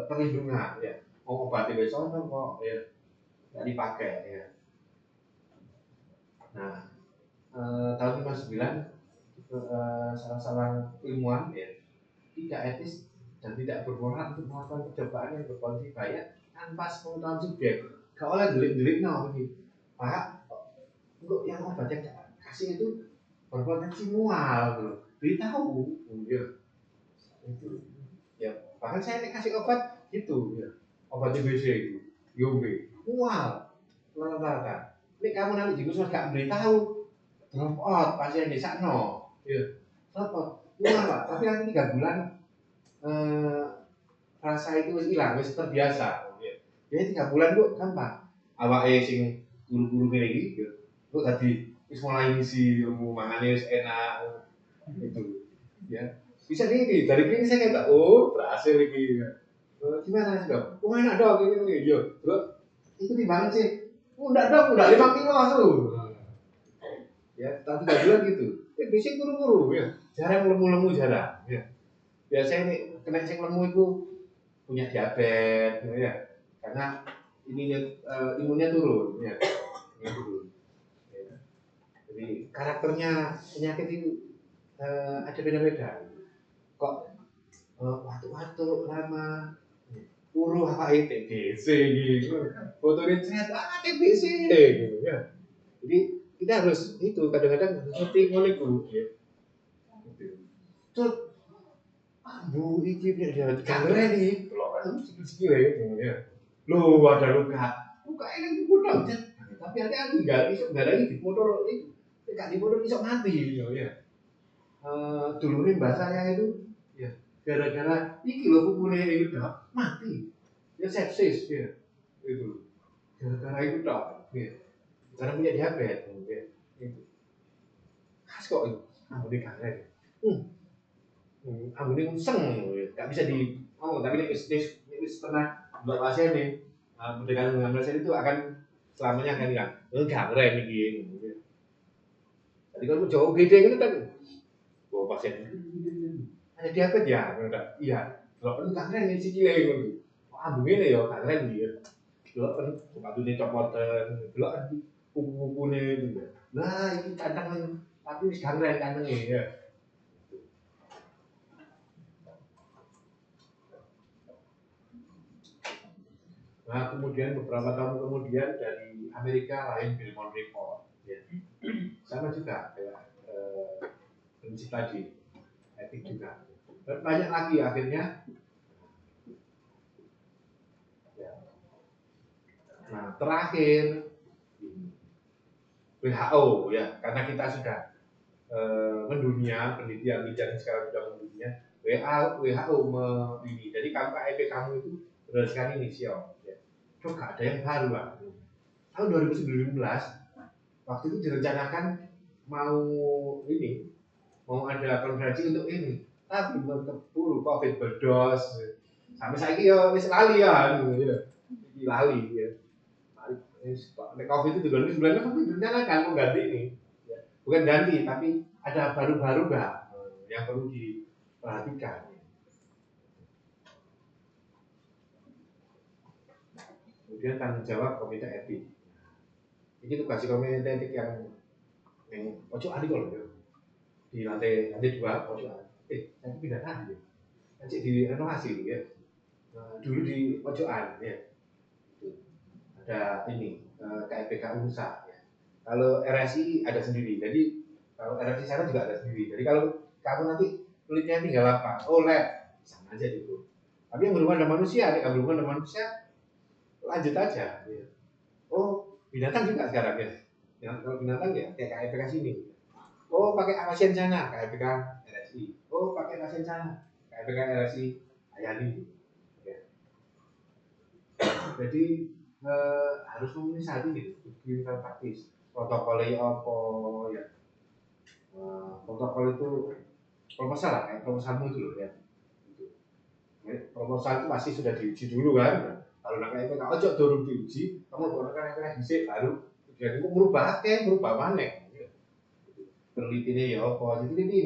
perlindungan ya. Mau obat itu sono kok ya nggak dipakai ya. Nah, tahun 59 salah seorang ilmuwan ya tidak etis dan tidak bermoral untuk melakukan percobaan yang berpotensi bahaya tanpa sepengetahuan subjek. Gak oleh delik-delik begini. Pak, untuk yang obat yang kasih itu berpotensi mual gitu. Beritahu, ya. Itu, ya. Bahkan saya kasih obat gitu, ya. Obat TBC itu, Yombe, mual, rata-rata. Ini kamu nanti di puskesmas gak beritahu, drop out pasien di sana, ya. Drop out, mual Pak. Tapi nanti 3 bulan rasa itu wis hilang, wis terbiasa. Jadi 3 bulan kok gampang. Awake sing guru-guru ngene iki ya. Kok tadi wis mulai ngisi ilmu mangane wis enak itu. Ya. Bisa nih dari klinik saya kayak oh berhasil iki. Gimana sih dok? Oh enak dok ini yo. Bro, itu di mana sih? Oh enggak dok, udah 5 kilo langsung. Ya, tapi 3 bulan gitu. Ya bisa guru-guru ya. Jarang lemu-lemu jarang ya. Biasanya nih kena sing lemu itu punya diabetes ya. Karena ininya imunnya turun ya. Turun. Ya. Jadi karakternya penyakit itu ada beda-beda. Kok waktu-waktu lama uruh apa TBC gitu. Fotonya ternyata TBC gitu ya. Jadi kita harus itu kadang-kadang harus ngerti ngono ya. Terus Bu iki dia kangen nih. Kalau kan sikil-sikil ya. Loh ada luka. Luka ini putus. Tapi hati-hati enggak lagi di motor itu. Enggak di motor iso mati ya. Dulurin mbak saya itu ya gara-gara iki lho pupune itu tok mati. Ya sepsis ya. Itu. Gara-gara itu tok ya. Karena punya diabetes ya. Itu. Khas kok itu. Ambune kangen. Ambune seng enggak bisa di tapi ini pernah mbak pasien nih pendekatan dengan pasien itu akan selamanya akan bilang enggak keren iki. Jadi kalau jauh gede kan oh pasien ada diabetes ya enggak iya kalau enggak keren nih sikile ngono ambune ya enggak keren dia delok kan sepatune copoten delok kuku-kukune gitu lah iki kandang tapi wis gak keren kandangnya ya. Nah kemudian beberapa tahun kemudian dari Amerika lain Billmont Report ya. Sama juga kayak prinsip tadi etik juga dan banyak lagi akhirnya ya. Nah terakhir WHO ya karena kita sudah mendunia penelitian sekarang sudah mendunia WHO ini jadi kalau KIP kamu itu berdasarkan inisial ya. Kok gak ada yang baru lah tahun 2019 waktu itu direncanakan mau ada konferensi untuk ini tapi keburu COVID berdos sampai saiki ya wis lali ya iki lali ya nek COVID itu 2019 kan direncanakan mau ganti ini ya. Bukan ganti tapi ada baru-baru enggak yang perlu diperhatikan. Kemudian tanggung jawab komite etik. Ini tugas komite etik yang pojokan itu loh ya. Di lantai 2 pojokan. Tapi pindah tadi ya. Nanti direnovasi ya. Dulu di pojokan ya. Ada ini KIPK Unsa ya. Kalau RSI ada sendiri. Jadi kalau RSI sana juga ada sendiri. Jadi kalau kamu nanti kulitnya tinggal apa? Oh lab, sama aja gitu. Tapi yang berhubungan dengan manusia, yang berhubungan dengan manusia lanjut aja. Ya. Oh binatang juga sekarang ya. Yang kalau binatang ya kayak KIPK sini. Oh pakai pasien sana KIPK RSI. Oh oh pakai pasien sana, kayak PKRSI Ayani. Ya. Jadi harus memenuhi syarat ini, klinikal praktis. Protokolnya apa ya? Protokol itu proposal lah, kayak proposalmu itu loh ya. Proposal itu pasti sudah diuji dulu kan. Kalau nak kayak PK ojo turun diuji, kamu gunakan yang dhisik baru jadi merubah mana? Penelitiannya ya apa? Jadi ini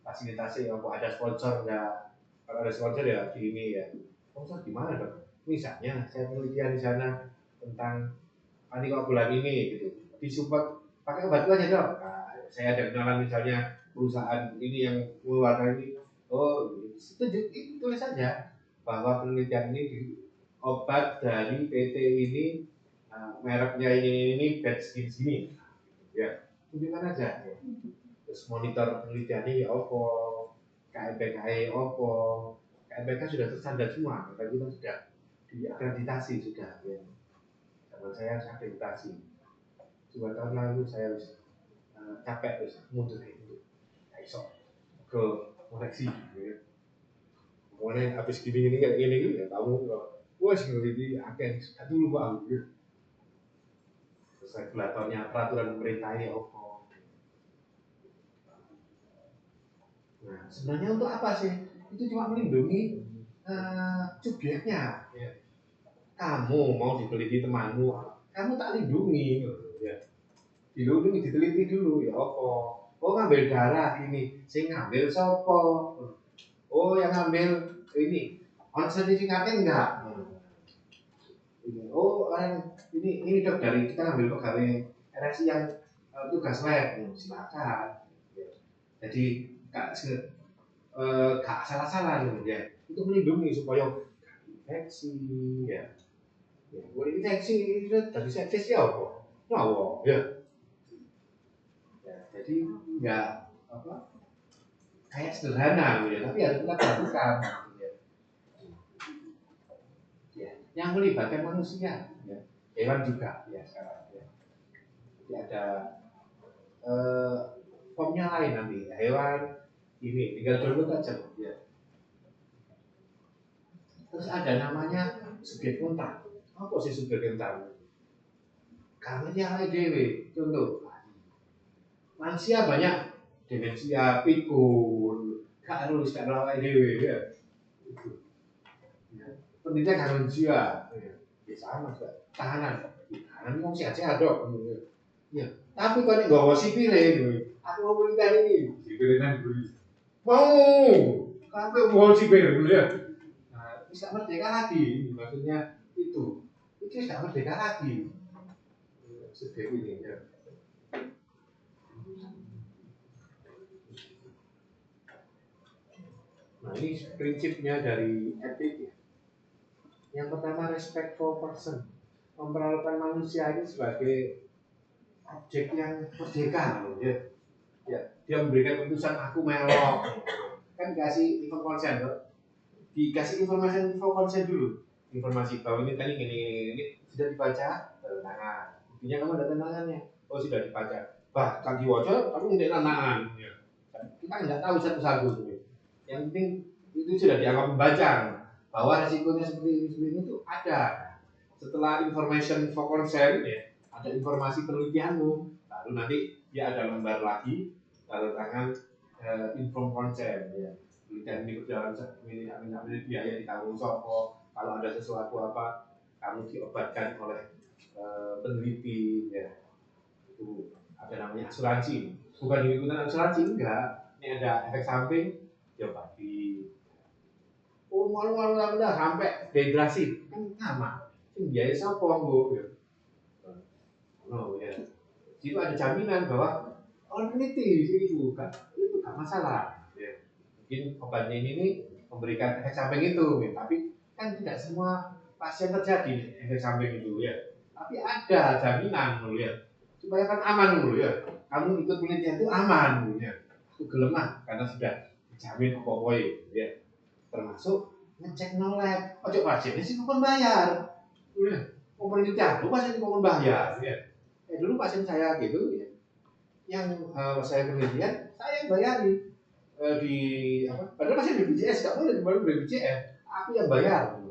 fasilitasnya ya apa? Ada sponsor enggak? Kalau ada sponsor ya di ini ya. Sponsor gimana dong? Misalnya saya penelitian di sana tentang bulan ini gitu. Disupport pakai obat itu aja dong. Nah, saya ada kenalan misalnya perusahaan ini yang mengeluarkan ini. Oh, itu tulis saja bahwa penelitian ini di obat dari PT ini mereknya ini batch segini. Ya, tunjukkan aja. Terus monitor penelitiannya ya apa, KMPK apa, KMPK sudah terstandar semua, kita sudah diakreditasi sudah ya. Karena saya harus akreditasi. 2 tahun lalu saya harus capek terus mundur itu, iso ke koreksi. Ya. Kemudian habis gini kayak gini ya kamu wah security akan dulu Pak. Terus regulatornya peraturan pemerintah ya apa. Nah, sebenarnya untuk apa sih? Itu cuma melindungi subjeknya. Ya. Kamu mau diteliti temanmu, kamu tak lindungi. Ya. Dilindungi, diteliti dulu ya apa. Oh ngambil darah ini, saya ngambil sopo. Oh yang ngambil ini, on sertifikatnya enggak. Oh ini dok dari kita ngambil pegawai RSI yang tugas lab, silakan. Ya. Jadi gak salah-salah gitu ya. Untuk melindungi supaya infeksi ya. Ya, infeksi itu dari sepsis ya apa? Wow, ya. Ya, jadi nggak apa kayak sederhana gitu ya, tapi harus kita perhatikan gitu ya. Ya, yang melibatkan manusia, ya. Hewan juga ya sekarang ya. Jadi ada formnya lain nanti hewan ini tinggal download aja ya. Terus ada namanya subjek kontak. Apa sih subjek kontak? Karena yang dewe contoh manusia banyak demensia, pikun, gak harus gak awake dewe ya. Pendidikan manusia, ya sama juga tahanan mau sehat-sehat dok. Ya, tapi kalau nggak mau sipil aku mau berikan ini, sipilnya dulu. Mau, kamu mau sipil dulu ya. Nah, bisa merdeka lagi, maksudnya itu bisa merdeka lagi. Seperti ini ya. Nah ini prinsipnya dari etik ya. Yang pertama respect for person, memperlakukan manusia ini sebagai objek yang merdeka loh ya. Ya, dia memberikan keputusan aku melok. Kan dikasih info konsen loh. Dikasih informasi info konsen dulu. Informasi bahwa ini tadi ini sudah dibaca, tangan. Buktinya kamu ada tangannya. Oh sudah dibaca. Bahkan diwaca kamu tidak tangan. Ya. Kita nggak tahu satu-satu. Yang penting itu sudah dianggap membaca bahwa resikonya seperti ini itu ada. Setelah information for consent ya, ada informasi penelitianmu, baru nanti dia ada lembar lagi tanda tangan inform consent ya. Penelitian ini berjalan ini biaya ditanggung sopo. Kalau ada sesuatu apa kamu diobatkan oleh peneliti ya. Itu ada namanya asuransi. Bukan ikutan asuransi enggak. Ini ada efek samping diobati. Oh malu sampai dehidrasi kan sama. Ini biaya sopo nggo ya. Oh ya. Itu ada jaminan bahwa peneliti itu gak masalah. Ya. Mungkin obatnya ini memberikan efek samping itu, ya. Tapi kan tidak semua pasien terjadi efek samping itu ya. Tapi ada jaminan ya. Supaya kan aman ya. Kamu ikut penelitian itu aman ya. Itu gelemah karena sudah dijamin pokoknya ya. Termasuk ngecek nolak. Ojo pasien ini sih bukan bayar. Ya. Penelitian lu pasien bukan bayar ya. Dulu pasien saya gitu ya. Yang saya penelitian saya bayari di apa? Padahal masih BPJS, nggak boleh kembali BPJS. Aku yang bayar.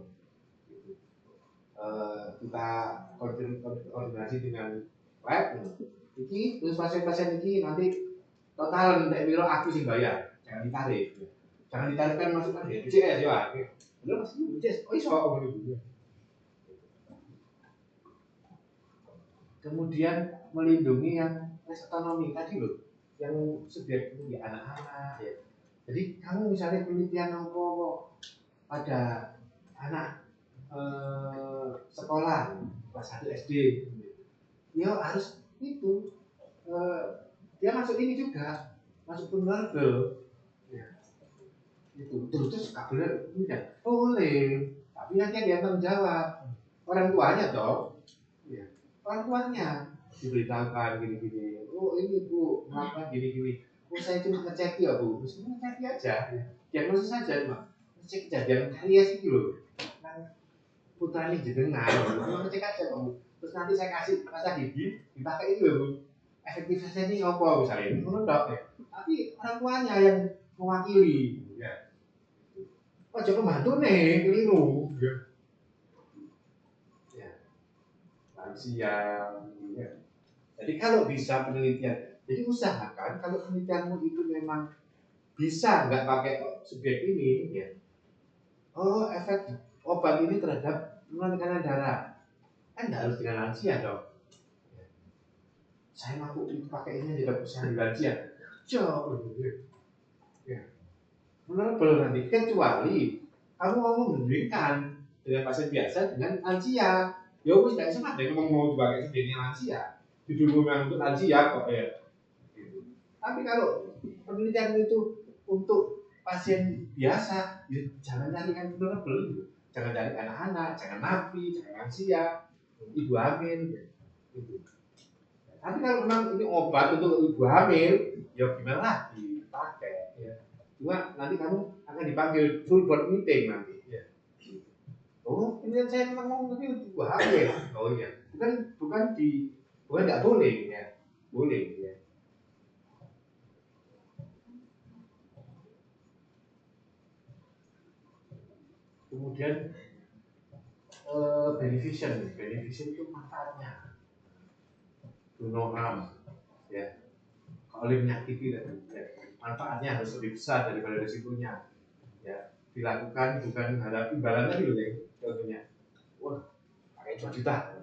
Kita koordinasi dengan lab. Iki terus pasien-pasien ini nanti total nek piro aku sing bayar. Jangan ditarik. Jangan ditarik kan masukkan BPJS ya. Padahal masih BPJS. Oh iso ngono iki. Kemudian melindungi yang otonomi tadi loh, yang subjek itu ya anak-anak ya. Jadi kamu misalnya penelitian apa pada anak sekolah kelas 1 SD, ya harus itu dia masuk ini juga, masuk vulnerable ya. Itu terus kabelnya tidak boleh, tapi nanti dia tanggung jawab orang tuanya toh ya. Orang tuanya diberitahukan gini-gini, oh ini bu melakukan gini-gini, oh saya cuma ngecek ya bu, terus ngecek aja, diagnosis saja mbak, ngecek kejadian karies itu loh, kan putra ini jenengan, cuma ngecek aja bu, terus nanti saya kasih rasa gigi, dipakai itu ya bu, efektivitasnya ini apa misalnya, menurut dok ya, tapi orang tuanya yang mewakili, ya, oh jangan bantu nih, keliru, lansia ya. Jadi kalau bisa penelitian, jadi usahakan kalau penelitianmu itu memang bisa nggak pakai subjek ini ya. Oh efek obat ini terhadap penurunan tekanan darah kan nggak harus dengan lansia dong. Saya mampu itu pakai ini tidak usah di lansia. Jauh ya. Menurut nanti kecuali kamu mau membandingkan dengan pasien biasa dengan lansia. Ya wis gak iso ada yang mau dipakai sebenarnya lansia. Judul memang untuk lansia kok ya. Gitu. Tapi kalau penelitian itu untuk pasien biasa, ya jangan cari yang vulnerable, jangan cari anak-anak, jangan napi, jangan lansia, ibu hamil, gitu. Tapi kalau memang ini obat untuk ibu hamil, ya gimana lagi pakai. Ya. Cuma nanti kamu akan dipanggil full board meeting nanti. Ya. Oh, ini saya memang mau ngerti ibu hamil. Oh iya, bukan nggak boleh ya, boleh ya. Kemudian beneficent itu manfaatnya, no harm ya. Kalau menyakiti ya, manfaatnya harus lebih besar daripada risikonya. Ya, dilakukan bukan harap imbalan tadi loh ya, contohnya. Wah, pakai 2 juta.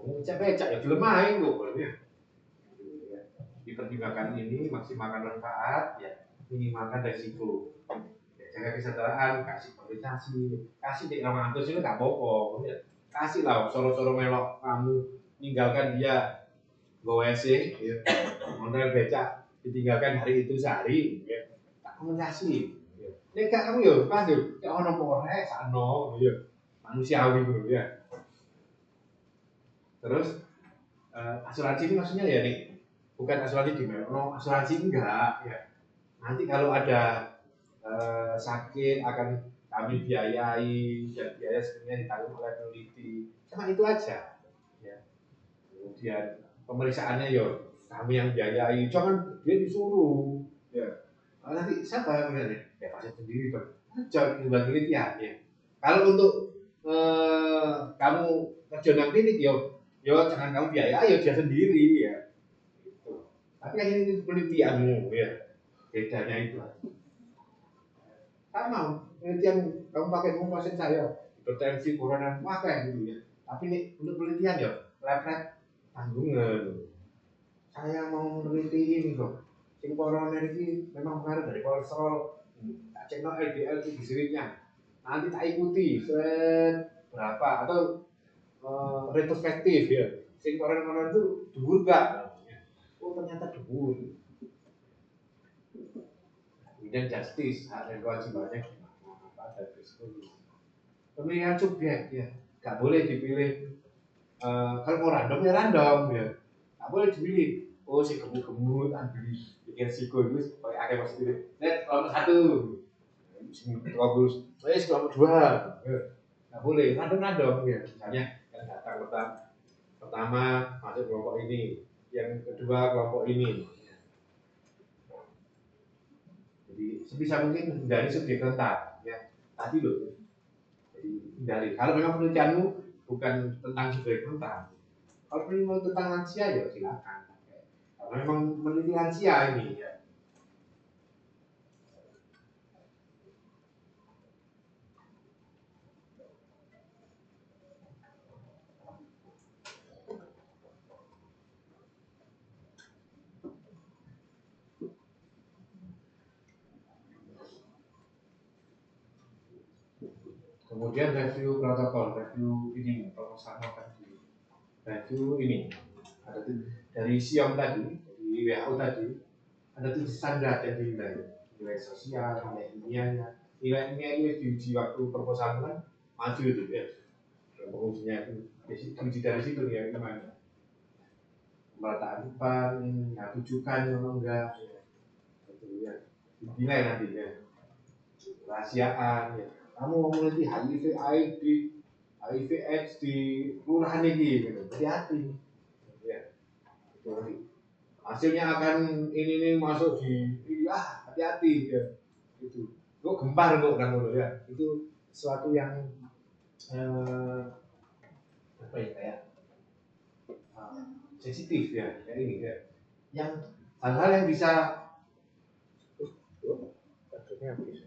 Becak ya belum main kok ya. Dipertimbangkan ini maksimalkan manfaat ya, minimalkan resiko. Ya, jaga kesadaran, kasih komunikasi, kasih di orang antus itu nggak apa-apa. Ya. Kasih lah, soro-soro melok kamu ninggalkan dia go WC, ya. Modal becak ditinggalkan hari itu sehari, ya. Tak komunikasi. Ya. Nek kamu ya panggil, ya ono pore sano, ya. Manusiawi gitu ya. Terus asuransi ini maksudnya ya nih, bukan asuransi di mana, asuransi enggak ya. Nanti kalau ada sakit akan kami biayai, dan biaya sebenarnya ditanggung oleh peneliti, cuma itu aja. Ya. Kemudian pemeriksaannya yo kami yang biayai, jangan dia disuruh. Ya. Nanti siapa yang biayai? Ya pasien sendiri dong. Jangan penelitian ya. Kalau untuk kamu kerja nang klinik yo jangan kamu biayai, dia sendiri ya. Gitu. Tapi yang ini penelitianmu ya, bedanya itu. Sama penelitian kamu pakai pasien saya hipertensi corona pakai gitu ya. Tapi ini untuk penelitian ya, lab tanggungan. Saya mau meneliti ini kok. Sing corona ini memang pengaruh dari kolesterol. Tak cek no LDL triglyceridnya. Nanti tak ikuti berapa atau retrospektif ya. Sing corona itu dhuwur enggak? Oh ternyata dhuwur. Kemudian justice, hak dan kewajibannya gimana? Apa ada risiko? Pemilihan subjek ya, nggak boleh dipilih. Kalau mau random ya random ya, nggak boleh dipilih. Oh si gemuk-gemuk, ambil risiko itu pakai akeh mas pilih. Net kelompok 1, kelompok 2, nggak boleh random ya. Misalnya yang datang pertama masuk kelompok ini, yang kedua kelompok ini. Jadi sebisa mungkin hindari subjek rentan ya tadi loh. Jadi hindari. Kalau memang penelitianmu bukan tentang subjek rentan, kalau penelitian tentang lansia ya silakan. Kalau memang meneliti lansia ini ya. Kemudian review protokol, review ini proposal tadi, review ini ada dari SIOM tadi, dari WHO tadi, ada 7 standar yang dinilai, nilai sosial, nilai ilmiahnya, nilai ilmiah itu diuji waktu proposal kan maju itu ya, pengujinya itu diuji dari situ ya gimana, pemerataan depan, nah tujukan atau enggak, itu ya, dinilai nanti ya, rahasiaan ya. Kamu mau meneliti HIV, AIDS di kelurahan ini, gitu. Hati-hati. Ya, itu nanti. Hasilnya akan ini masuk di, hati-hati ya. Itu. Kok gempar kok kamu ya. Itu sesuatu yang apa ya kayak sensitif ya, kayak ini ya. Yang hal-hal yang bisa, baterainya habis.